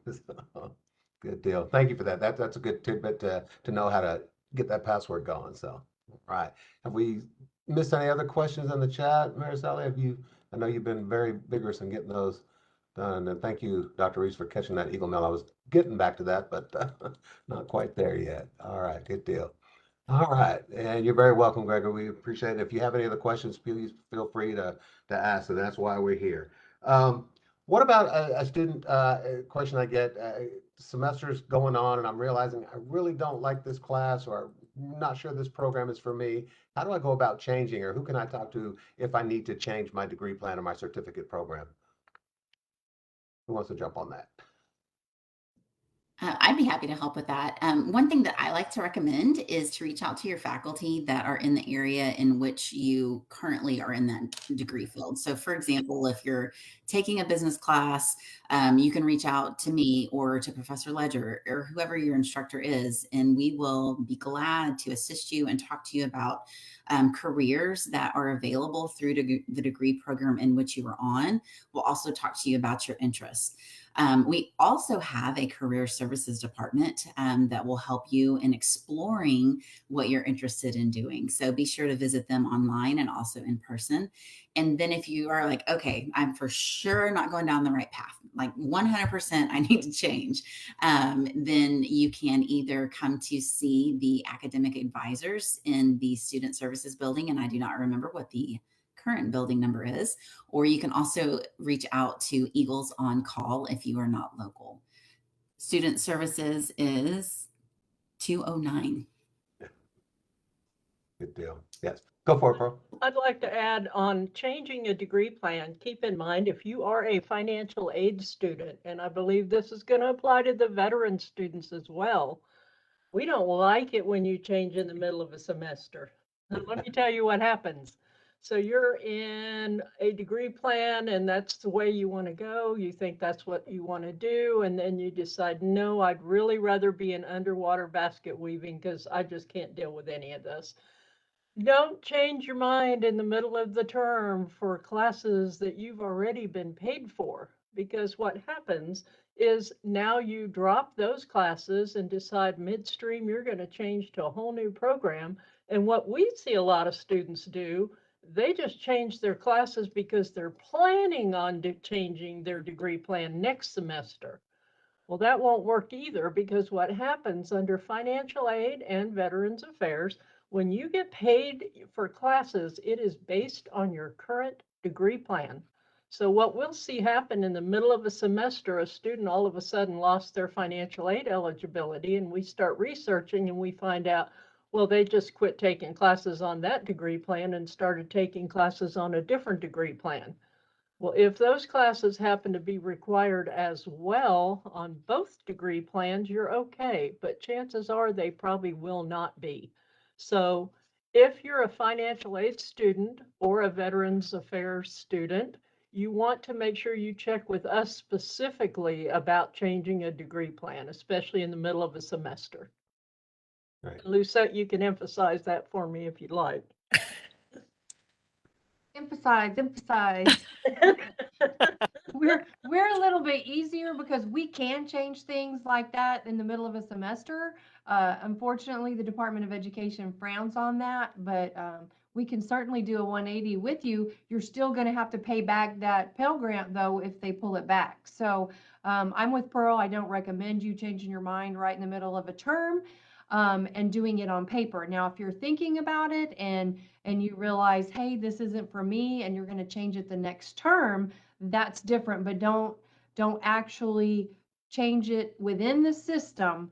Good deal. Thank you for that. That's a good tidbit to know how to get that password going. So, all right. Have we missed any other questions in the chat, Maricela? I know you've been very vigorous in getting those done. And thank you, Dr. Reese, for catching that Eagle Mail. I was getting back to that, but not quite there yet. All right. Good deal. All right. And you're very welcome, Gregor. We appreciate it. If you have any other questions, please feel free to ask. And that's why we're here. What about a student question I get? Semesters going on, and I'm realizing I really don't like this class, or I'm not sure this program is for me. How do I go about changing, or who can I talk to if I need to change my degree plan or my certificate program? Who wants to jump on that? I'd be happy to help with that. One thing that I like to recommend is to reach out to your faculty that are in the area in which you currently are in that degree field. So for example, if you're taking a business class, you can reach out to me or to Professor Ledger or whoever your instructor is, and we will be glad to assist you and talk to you about careers that are available through the degree program in which you are on. We'll also talk to you about your interests. We also have a career services department that will help you in exploring what you're interested in doing. So be sure to visit them online and also in person. And then if you are like, okay, I'm for sure not going down the right path, like 100% I need to change, then you can either come to see the academic advisors in the student services building, and I do not remember what the current building number is, or you can also reach out to Eagles on Call if you are not local. Student services is 209. Good deal. Yes. Go for it, Pearl. I'd like to add on changing a degree plan. Keep in mind, if you are a financial aid student, and I believe this is going to apply to the veteran students as well, we don't like it when you change in the middle of a semester. Let me tell you what happens. So you're in a degree plan and that's the way you want to go. You think that's what you want to do. And then you decide, no, I'd really rather be in underwater basket weaving because I just can't deal with any of this. Don't change your mind in the middle of the term for classes that you've already been paid for, because what happens is now you drop those classes and decide midstream you're going to change to a whole new program. And what we see a lot of students do, they just change their classes because they're planning on changing their degree plan next semester. Well, that won't work either, because what happens under financial aid and Veterans Affairs, when you get paid for classes, it is based on your current degree plan. So what we'll see happen in the middle of a semester, a student all of a sudden lost their financial aid eligibility, and we start researching and we find out, well, they just quit taking classes on that degree plan and started taking classes on a different degree plan. Well, if those classes happen to be required as well on both degree plans, you're okay, but chances are they probably will not be. So if you're a financial aid student or a Veterans Affairs student, you want to make sure you check with us specifically about changing a degree plan, especially in the middle of a semester. Right. Lucette, you can emphasize that for me if you'd like. Emphasize. We're a little bit easier because we can change things like that in the middle of a semester. Unfortunately, the Department of Education frowns on that, but we can certainly do a 180 with you. You're still going to have to pay back that Pell Grant, though, if they pull it back. So I'm with Pearl. I don't recommend you changing your mind right in the middle of a term and doing it on paper. Now, if you're thinking about it and you realize, hey, this isn't for me, and you're going to change it the next term, that's different, but don't actually change it within the system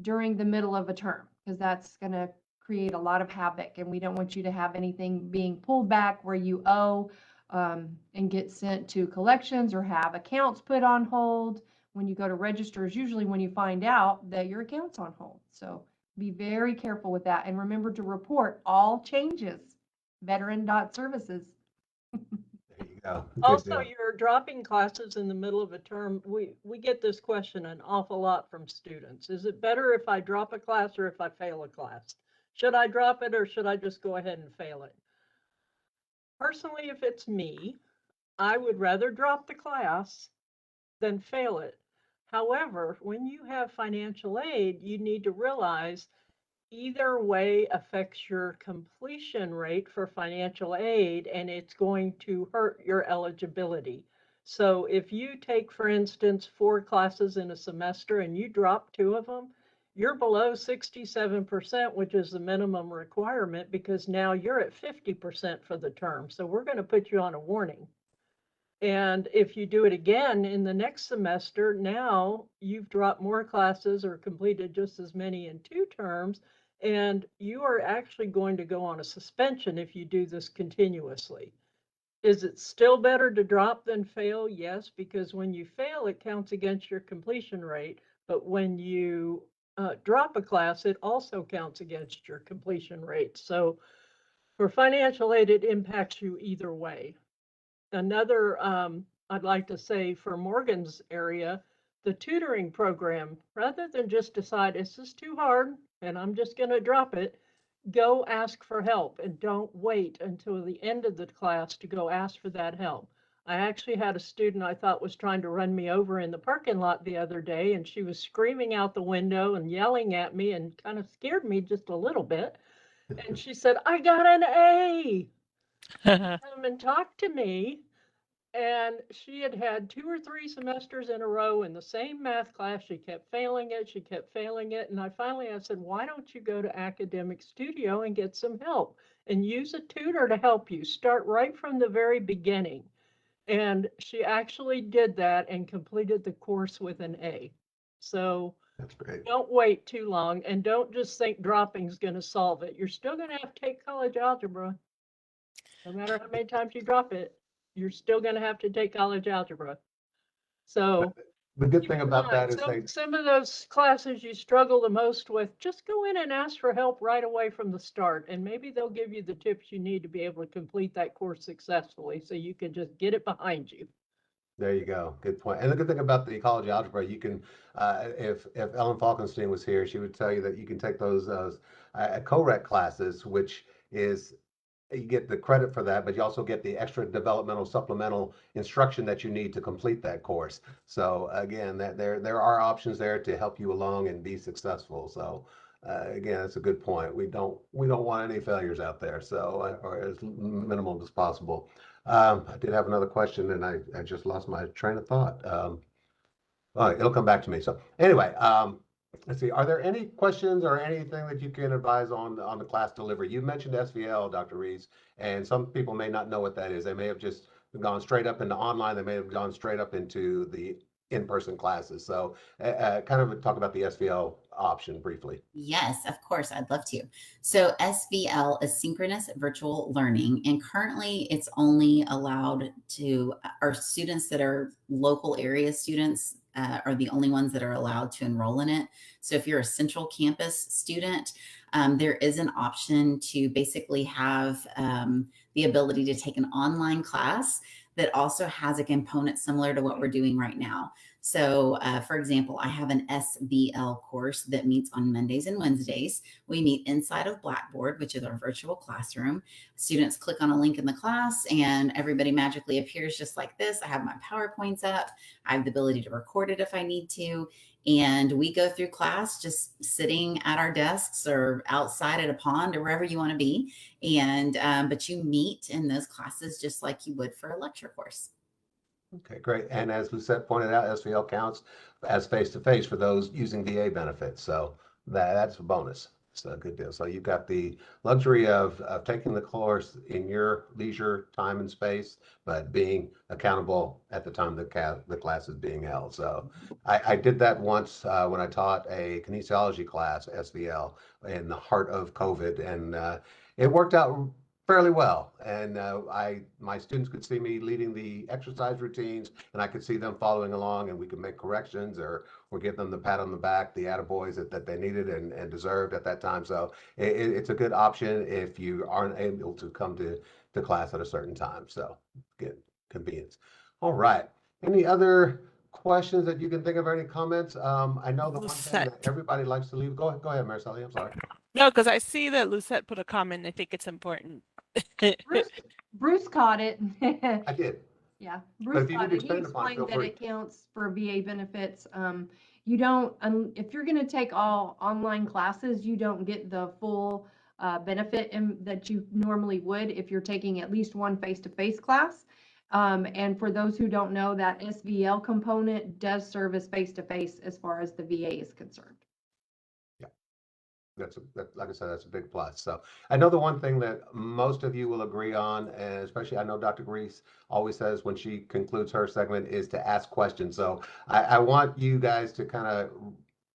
during the middle of a term, because that's going to create a lot of havoc, and we don't want you to have anything being pulled back where you owe and get sent to collections or have accounts put on hold. When you go to register is usually when you find out that your account's on hold. So be very careful with that, and remember to report all changes. Veteran.services. There you go. Good Also, deal. you're dropping classes in the middle of a term. We get this question an awful lot from students. Is it better if I drop a class or if I fail a class? Should I drop it or should I just go ahead and fail it? Personally, if it's me, I would rather drop the class than fail it. However, when you have financial aid, you need to realize either way affects your completion rate for financial aid, and it's going to hurt your eligibility. So if you take, for instance, 4 classes in a semester and you drop 2 of them, you're below 67%, which is the minimum requirement, because now you're at 50% for the term. So we're going to put you on a warning. And if you do it again in the next semester, now you've dropped more classes or completed just as many in 2 terms, and you are actually going to go on a suspension if you do this continuously. Is it still better to drop than fail? Yes, because when you fail, it counts against your completion rate. But when you drop a class, it also counts against your completion rate. So for financial aid, it impacts you either way. Another, I'd like to say for Morgan's area, the tutoring program, rather than just decide this is too hard and I'm just going to drop it, go ask for help and don't wait until the end of the class to go ask for that help. I actually had a student I thought was trying to run me over in the parking lot the other day, and she was screaming out the window and yelling at me and kind of scared me just a little bit. And she said, I got an A. Come and talk to me. And she had had 2 or 3 semesters in a row in the same math class. She kept failing it. She kept failing it. And I said, why don't you go to Academic Studio and get some help and use a tutor to help you? Start right from the very beginning. And she actually did that and completed the course with an A. So That's great. don't wait too long, and don't just think dropping is going to solve it. You're still going to have to take college algebra. No matter how many times you drop it, you're still going to have to take college algebra. So The good keep thing in about that mind, is some of those classes you struggle the most with, just go in and ask for help right away from the start, and maybe they'll give you the tips you need to be able to complete that course successfully, so you can just get it behind you. there you go. Good point. And the good thing about the college algebra, you can, if Ellen Falkenstein was here, she would tell you that you can take those co-rec classes, which is you get the credit for that, but you also get the extra developmental supplemental instruction that you need to complete that course. So again, that there are options there to help you along and be successful. So again, that's a good point. We don't want any failures out there. So or as minimal as possible. I did have another question and I just lost my train of thought. All right, it'll come back to me. So anyway, let's see. Are there any questions or anything that you can advise on the class delivery? You mentioned SVL, Dr. Reese, and some people may not know what that is. They may have just gone straight up into online. They may have gone straight up into the in-person classes. So kind of talk about the SVL option briefly. Yes, of course, I'd love to. So SVL is synchronous virtual learning, and currently it's only allowed to our students that are local area students are the only ones that are allowed to enroll in it. So if you're a central campus student, there is an option to basically have the ability to take an online class that also has a component similar to what we're doing right now. So, for example, I have an SVL course that meets on Mondays and Wednesdays. We meet inside of Blackboard, which is our virtual classroom. Students click on a link in the class and everybody magically appears just like this. I have my PowerPoints up. I have the ability to record it if I need to. And we go through class just sitting at our desks or outside at a pond or wherever you want to be. And, but you meet in those classes just like you would for a lecture course. Okay, great. And as Lucette pointed out, SVL counts as face-to-face for those using VA benefits. So that's a bonus. It's a good deal. So you've got the luxury of taking the course in your leisure time and space, but being accountable at the time the class is being held. So I did that once when I taught a kinesiology class, SVL, in the heart of COVID, and it worked out fairly well. And my students could see me leading the exercise routines, and I could see them following along, and we could make corrections or give them the pat on the back, the attaboys that they needed and deserved at that time. So it's a good option if you aren't able to come to class at a certain time. So good convenience. All right. Any other questions that you can think of, or any comments? I know the one thing that Lucette. everybody likes to leave. Go ahead, Maricela. I'm sorry. No, because I see that Lucette put a comment. I think it's important. Bruce caught it. I did. Yeah, But Bruce if you caught need to it. He expand upon it, explained feel that free. it counts for VA benefits. You don't, if you're gonna take all online classes, you don't get the full benefit that you normally would if you're taking at least one face-to-face class. And for those who don't know, that SVL component does serve as face-to-face as far as the VA is concerned. Like I said, that's a big plus. So I know the one thing that most of you will agree on, and especially I know Dr. Grease always says when she concludes her segment, is to ask questions. So I want you guys to kind of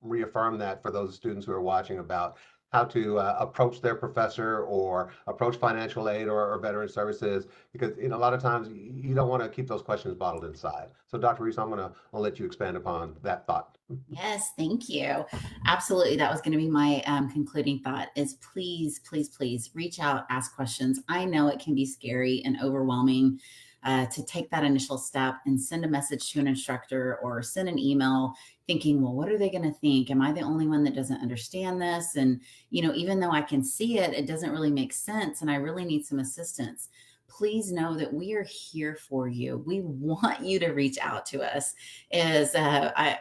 reaffirm that for those students who are watching about how to approach their professor or approach financial aid or veteran services, because a lot of times you don't want to keep those questions bottled inside. So Dr. Reese, I'm going to let you expand upon that thought. Yes, thank you. Absolutely. That was going to be my concluding thought is please, please, please reach out, ask questions. I know it can be scary and overwhelming to take that initial step and send a message to an instructor or send an email thinking, well, what are they going to think? Am I the only one that doesn't understand this? And, even though I can see it, it doesn't really make sense. And I really need some assistance. Please know that we are here for you. We want you to reach out to us. I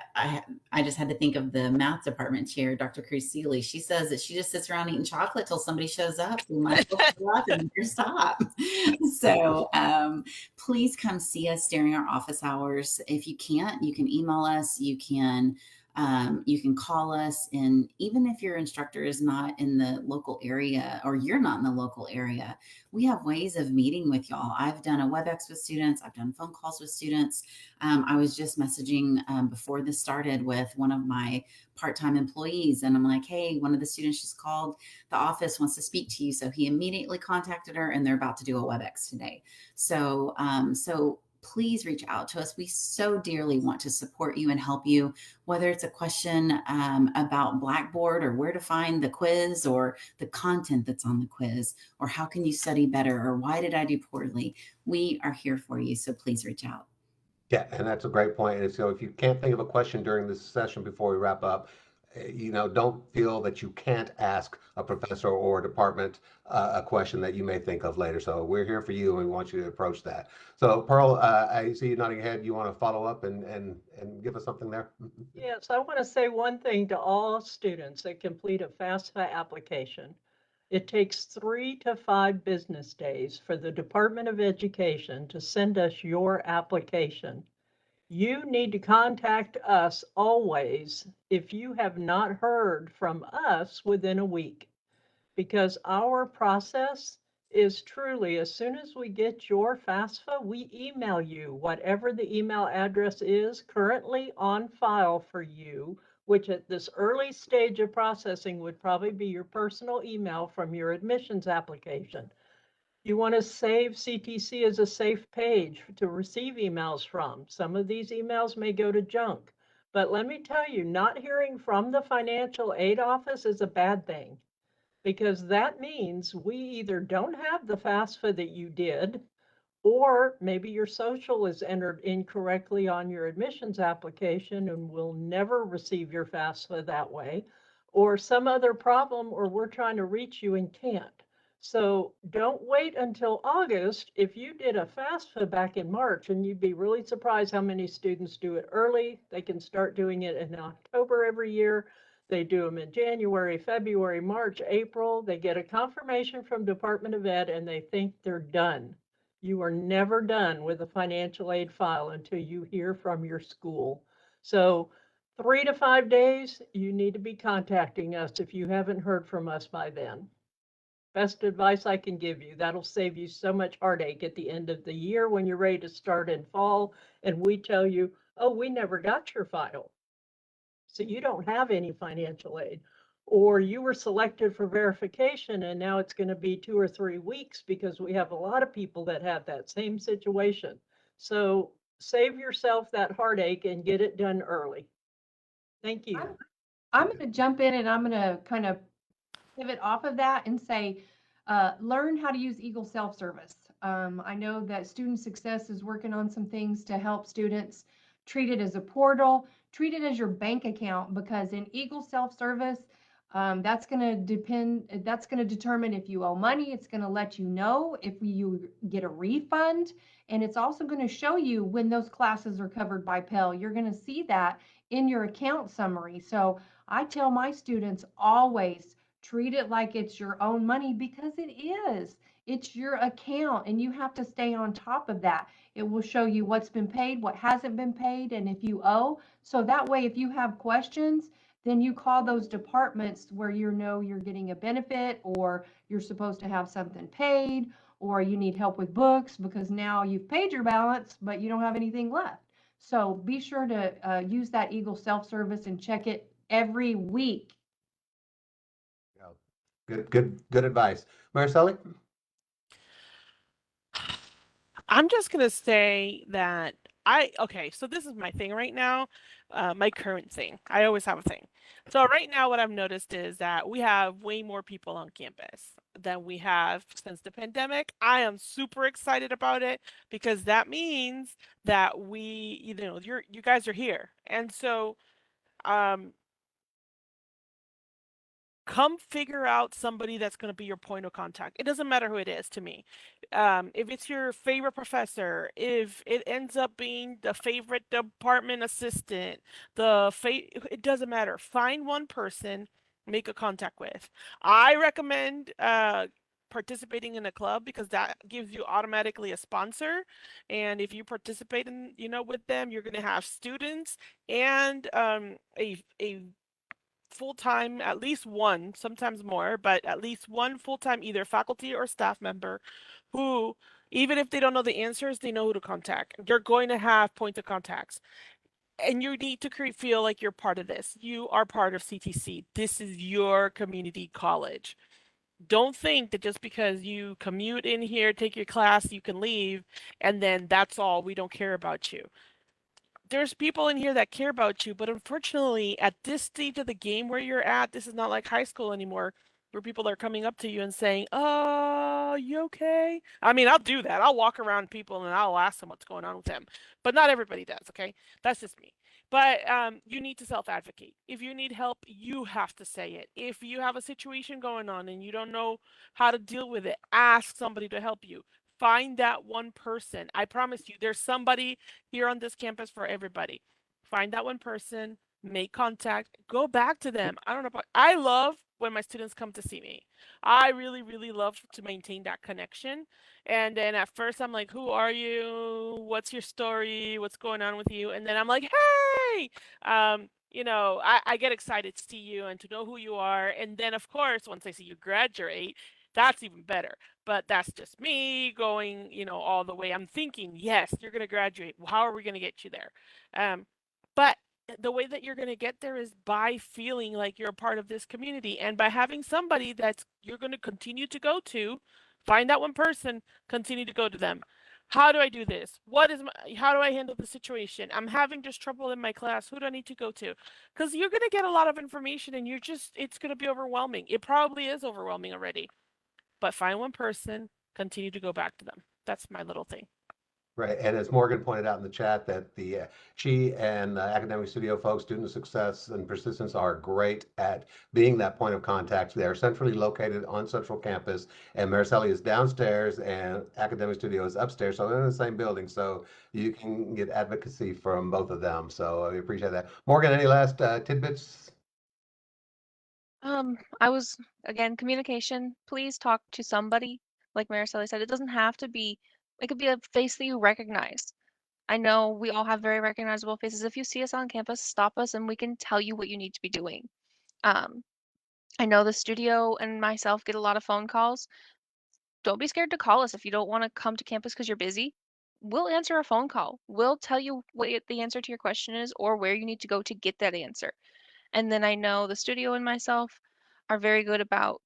just had to think of the math department chair, Dr. Cruz Seeley. She says that she just sits around eating chocolate till somebody shows up. We might as well show up and never stop. So please come see us during our office hours. If you can't, you can email us. You can call us, and even if your instructor is not in the local area or you're not in the local area, we have ways of meeting with y'all. I've done a WebEx with students. I've done phone calls with students. I was just messaging before this started with one of my part-time employees, and I'm like, hey, one of the students just called the office, wants to speak to you. So he immediately contacted her, and they're about to do a WebEx today. So please reach out to us. We so dearly want to support you and help you, whether it's a question about Blackboard or where to find the quiz or the content that's on the quiz, or how can you study better, or why did I do poorly? We are here for you. So please reach out. Yeah, and that's a great point. And so if you can't think of a question during this session before we wrap up, don't feel that you can't ask a professor or a department a question that you may think of later. So we're here for you, and we want you to approach that. So Pearl, I see you nodding ahead. You want to follow up and give us something there? Yes, I want to say one thing to all students that complete a FAFSA application. It takes 3 to 5 business days for the Department of Education to send us your application. You need to contact us always if you have not heard from us within a week, because our process is truly, as soon as we get your FAFSA, we email you whatever the email address is currently on file for you, which at this early stage of processing would probably be your personal email from your admissions application. You want to save CTC as a safe page to receive emails from. Some of these emails may go to junk. But let me tell you, not hearing from the financial aid office is a bad thing, because that means we either don't have the FAFSA that you did, or maybe your social is entered incorrectly on your admissions application and will never receive your FAFSA that way, or some other problem, or we're trying to reach you and can't. So don't wait until August. If you did a FAFSA back in March, and you'd be really surprised how many students do it early. They can start doing it in October every year. They do them in January, February, March, April. They get a confirmation from Department of Ed and they think they're done. You are never done with a financial aid file until you hear from your school. So 3 to 5 days, you need to be contacting us if you haven't heard from us by then. Best advice I can give you. That'll save you so much heartache at the end of the year when you're ready to start in fall and we tell you, oh, we never got your file, so you don't have any financial aid. Or you were selected for verification and now it's going to be 2 or 3 weeks, because we have a lot of people that have that same situation. So save yourself that heartache and get it done early. Thank you. I'm going to jump in and I'm going to kind of pivot off of that and say, learn how to use Eagle Self-Service. I know that Student Success is working on some things to help students treat it as a portal, treat it as your bank account, because in Eagle Self-Service, that's going to determine if you owe money. It's going to let you know if you get a refund. And it's also going to show you when those classes are covered by Pell. You're going to see that in your account summary. So I tell my students always, treat it like it's your own money, because it is. It's your account and you have to stay on top of that. It will show you what's been paid, what hasn't been paid, and if you owe. So that way, if you have questions, then you call those departments where you know you're getting a benefit, or you're supposed to have something paid, or you need help with books because now you've paid your balance, but you don't have anything left. So be sure to use that Eagle Self-Service and check it every week. Good advice. Mariceli? I'm just gonna say that okay, so this is my thing right now, my current thing. I always have a thing. So right now, what I've noticed is that we have way more people on campus than we have since the pandemic. I am super excited about it, because that means that you guys are here, and so come figure out somebody that's going to be your point of contact. It doesn't matter who it is to me. If it's your favorite professor, if it ends up being the favorite department assistant, it doesn't matter. Find one person, make a contact with. I recommend participating in a club, because that gives you automatically a sponsor. And if you participate in, with them, you're going to have students and a full-time, at least one, sometimes more, but at least one full-time either faculty or staff member who, even if they don't know the answers, they know who to contact. You're going to have point of contacts. And you need to feel like you're part of this. You are part of CTC. This is your community college. Don't think that just because you commute in here, take your class, you can leave, and then that's all. We don't care about you. There's people in here that care about you, but unfortunately, at this stage of the game where you're at, this is not like high school anymore, where people are coming up to you and saying, "Oh, you okay?" I mean, I'll do that. I'll walk around people and I'll ask them what's going on with them, but not everybody does. Okay, that's just me. But you need to self-advocate. If you need help, you have to say it. If you have a situation going on and you don't know how to deal with it, ask somebody to help you. Find that one person. I promise you, there's somebody here on this campus for everybody. Find that one person, make contact, go back to them. I don't know, but I love when my students come to see me. I really, really love to maintain that connection. And then at first I'm like, who are you? What's your story? What's going on with you? And then I'm like, hey, I get excited to see you and to know who you are. And then of course, once I see you graduate, that's even better. But that's just me going, all the way. I'm thinking, yes, you're going to graduate. How are we going to get you there? But the way that you're going to get there is by feeling like you're a part of this community and by having somebody that's you're going to continue to go to, find that one person, continue to go to them. How do I do this? How do I handle the situation? I'm having just trouble in my class. Who do I need to go to? Because you're going to get a lot of information and it's going to be overwhelming. It probably is overwhelming already, but find one person, continue to go back to them. That's my little thing. Right, and as Morgan pointed out in the chat, that she and Academic Studio folks, Student Success and Persistence, are great at being that point of contact. They are centrally located on Central Campus, and Maricelli is downstairs and Academic Studio is upstairs, so they're in the same building, so you can get advocacy from both of them. So we appreciate that. Morgan, any last tidbits? Again, communication. Please talk to somebody. Like Maricela said, it doesn't have to be, it could be a face that you recognize. I know we all have very recognizable faces. If you see us on campus, stop us and we can tell you what you need to be doing. I know the studio and myself get a lot of phone calls. Don't be scared to call us if you don't want to come to campus because you're busy. We'll answer a phone call. We'll tell you what the answer to your question is or where you need to go to get that answer. And then I know the studio and myself are very good about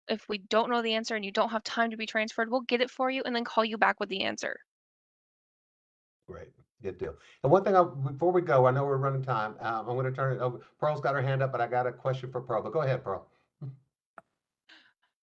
if we don't know the answer and you don't have time to be transferred, we'll get it for you and then call you back with the answer. Great, good deal. And one thing, before we go, I know we're running time. I'm going to turn it over. Pearl's got her hand up, but I got a question for Pearl. But go ahead, Pearl.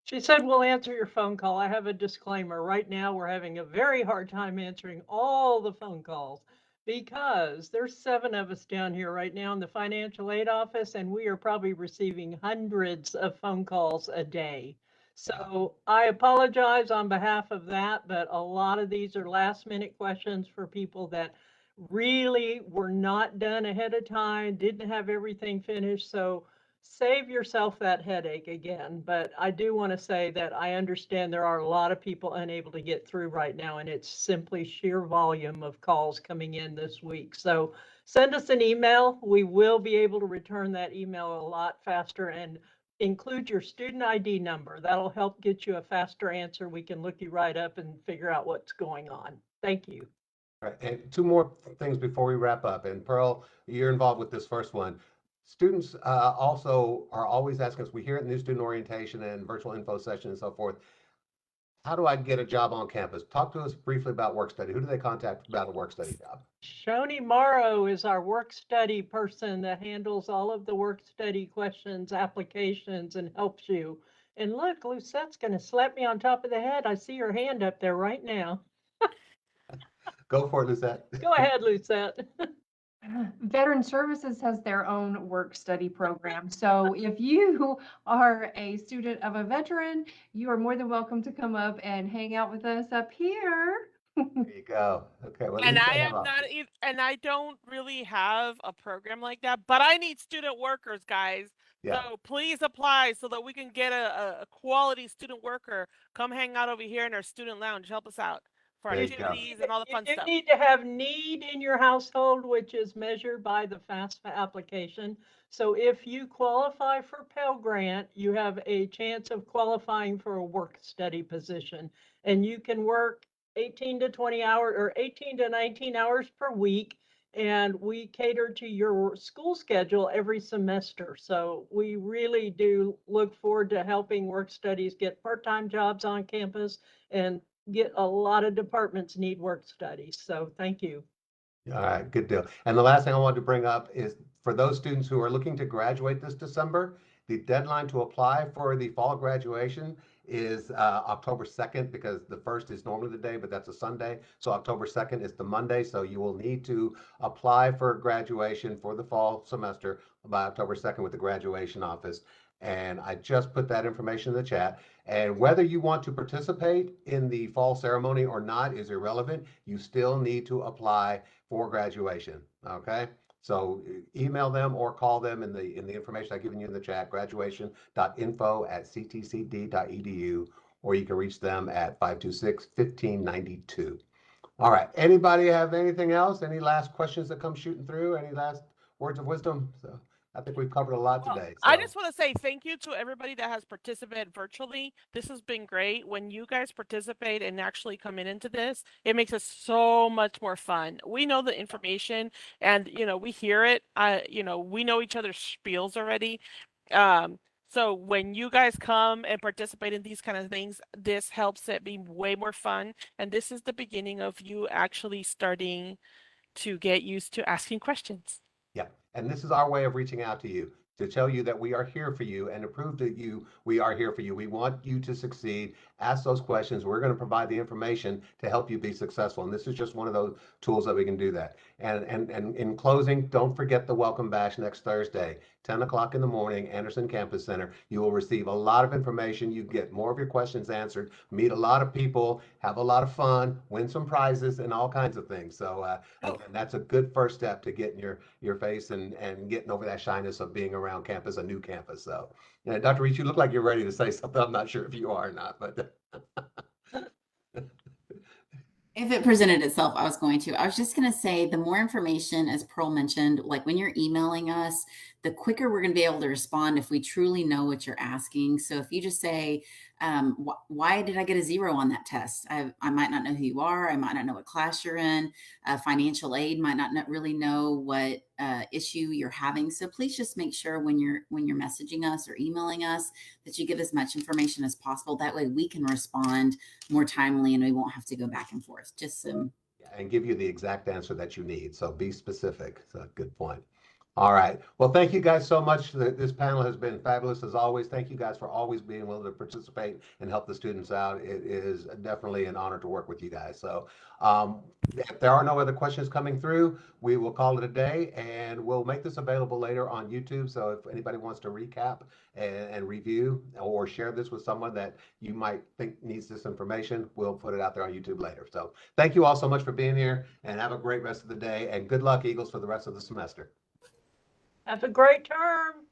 She said we'll answer your phone call. I have a disclaimer. Right now, we're having a very hard time answering all the phone calls because there's 7 of us down here right now in the financial aid office, and we are probably receiving hundreds of phone calls a day. So I apologize on behalf of that, but a lot of these are last minute questions for people that really were not done ahead of time, didn't have everything finished. So save yourself that headache again. But I do want to say that I understand there are a lot of people unable to get through right now, and it's simply sheer volume of calls coming in this week. So send us an email. We will be able to return that email a lot faster, and include your student ID number. That'll help get you a faster answer. We can look you right up and figure out what's going on. Thank you. All right, and 2 more things before we wrap up. And Pearl, you're involved with this first one. Students also are always asking us, we hear it in new student orientation and virtual info session and so forth. How do I get a job on campus? Talk to us briefly about work study. Who do they contact about a work study job? Shoni Morrow is our work study person that handles all of the work study questions, applications, and helps you. And look, Lucetta's going to slap me on top of the head. I see your hand up there right now. Go for it, Lucette. Go ahead, Lucette. Veteran Services has their own work study program. So if you are a student of a veteran, you are more than welcome to come up and hang out with us up here. There you go. Okay. Well, And I am not, and I don't really have a program like that, but I need student workers, guys. Yeah. So please apply so that we can get a quality student worker. Come hang out over here in our student lounge. Help us out for There you go. activities and all the fun You stuff. need to have need in your household, which is measured by the FAFSA application. So if you qualify for Pell Grant, you have a chance of qualifying for a work study position. And you can work 18 to 20 hours or 18 to 19 hours per week. And we cater to your school schedule every semester. So we really do look forward to helping work studies get part-time jobs on campus, and get a lot of departments need work studies. So thank you. All right, good deal. And the last thing I wanted to bring up is for those students who are looking to graduate this December, the deadline to apply for the fall graduation is October 2nd, because the 1st is normally the day, but that's a Sunday. So October 2nd is the Monday. So you will need to apply for graduation for the fall semester by October 2nd with the graduation office. And I just put that information in the chat. And whether you want to participate in the fall ceremony or not is irrelevant. You still need to apply for graduation. Okay. So email them or call them in the information I've given you in the chat, graduation.info@ctcd.edu, or you can reach them at 526-1592. All right. Anybody have anything else? Any last questions that come shooting through? Any last words of wisdom? So I think we've covered a lot Well, today. I So just want to say thank you to everybody that has participated virtually. This has been great. When you guys participate and actually come into this, it makes it so much more fun. We know the information and, we hear it. We know each other's spiels already. So when you guys come and participate in these kind of things, this helps it be way more fun. And this is the beginning of you actually starting to get used to asking questions. yeah, and this is our way of reaching out to you to tell you that we are here for you and to prove to you we are here for you. We want you to succeed. Ask those questions. We're going to provide the information to help you be successful. And this is just one of those tools that we can do that. And in closing, don't forget the Welcome Bash next Thursday, 10 o'clock in the morning, Anderson Campus Center. You will receive a lot of information. You get more of your questions answered, meet a lot of people, have a lot of fun, win some prizes, and all kinds of things. So again, that's a good first step to getting your face and getting over that shyness of being around campus, a new campus. So, Dr. Reach, you look like you're ready to say something. I'm not sure if you are or not, but If it presented itself, I was going to. I was just going to say the more information, as Pearl mentioned, like when you're emailing us, the quicker we're going to be able to respond if we truly know what you're asking. So if you just say, why did I get a 0 on that test? I might not know who you are. I might not know what class you're in. Financial aid might not really know what issue you're having. So please just make sure when you're messaging us or emailing us that you give as much information as possible. That way we can respond more timely and we won't have to go back and forth. Just some. and give you the exact answer that you need. So be specific. So good point. All right. Well, thank you guys so much. This panel has been fabulous as always. Thank you guys for always being willing to participate and help the students out. It is definitely an honor to work with you guys. So if there are no other questions coming through, we will call it a day and we'll make this available later on YouTube. So if anybody wants to recap and review or share this with someone that you might think needs this information, we'll put it out there on YouTube later. So thank you all so much for being here and have a great rest of the day and good luck, Eagles, for the rest of the semester. Have a great term.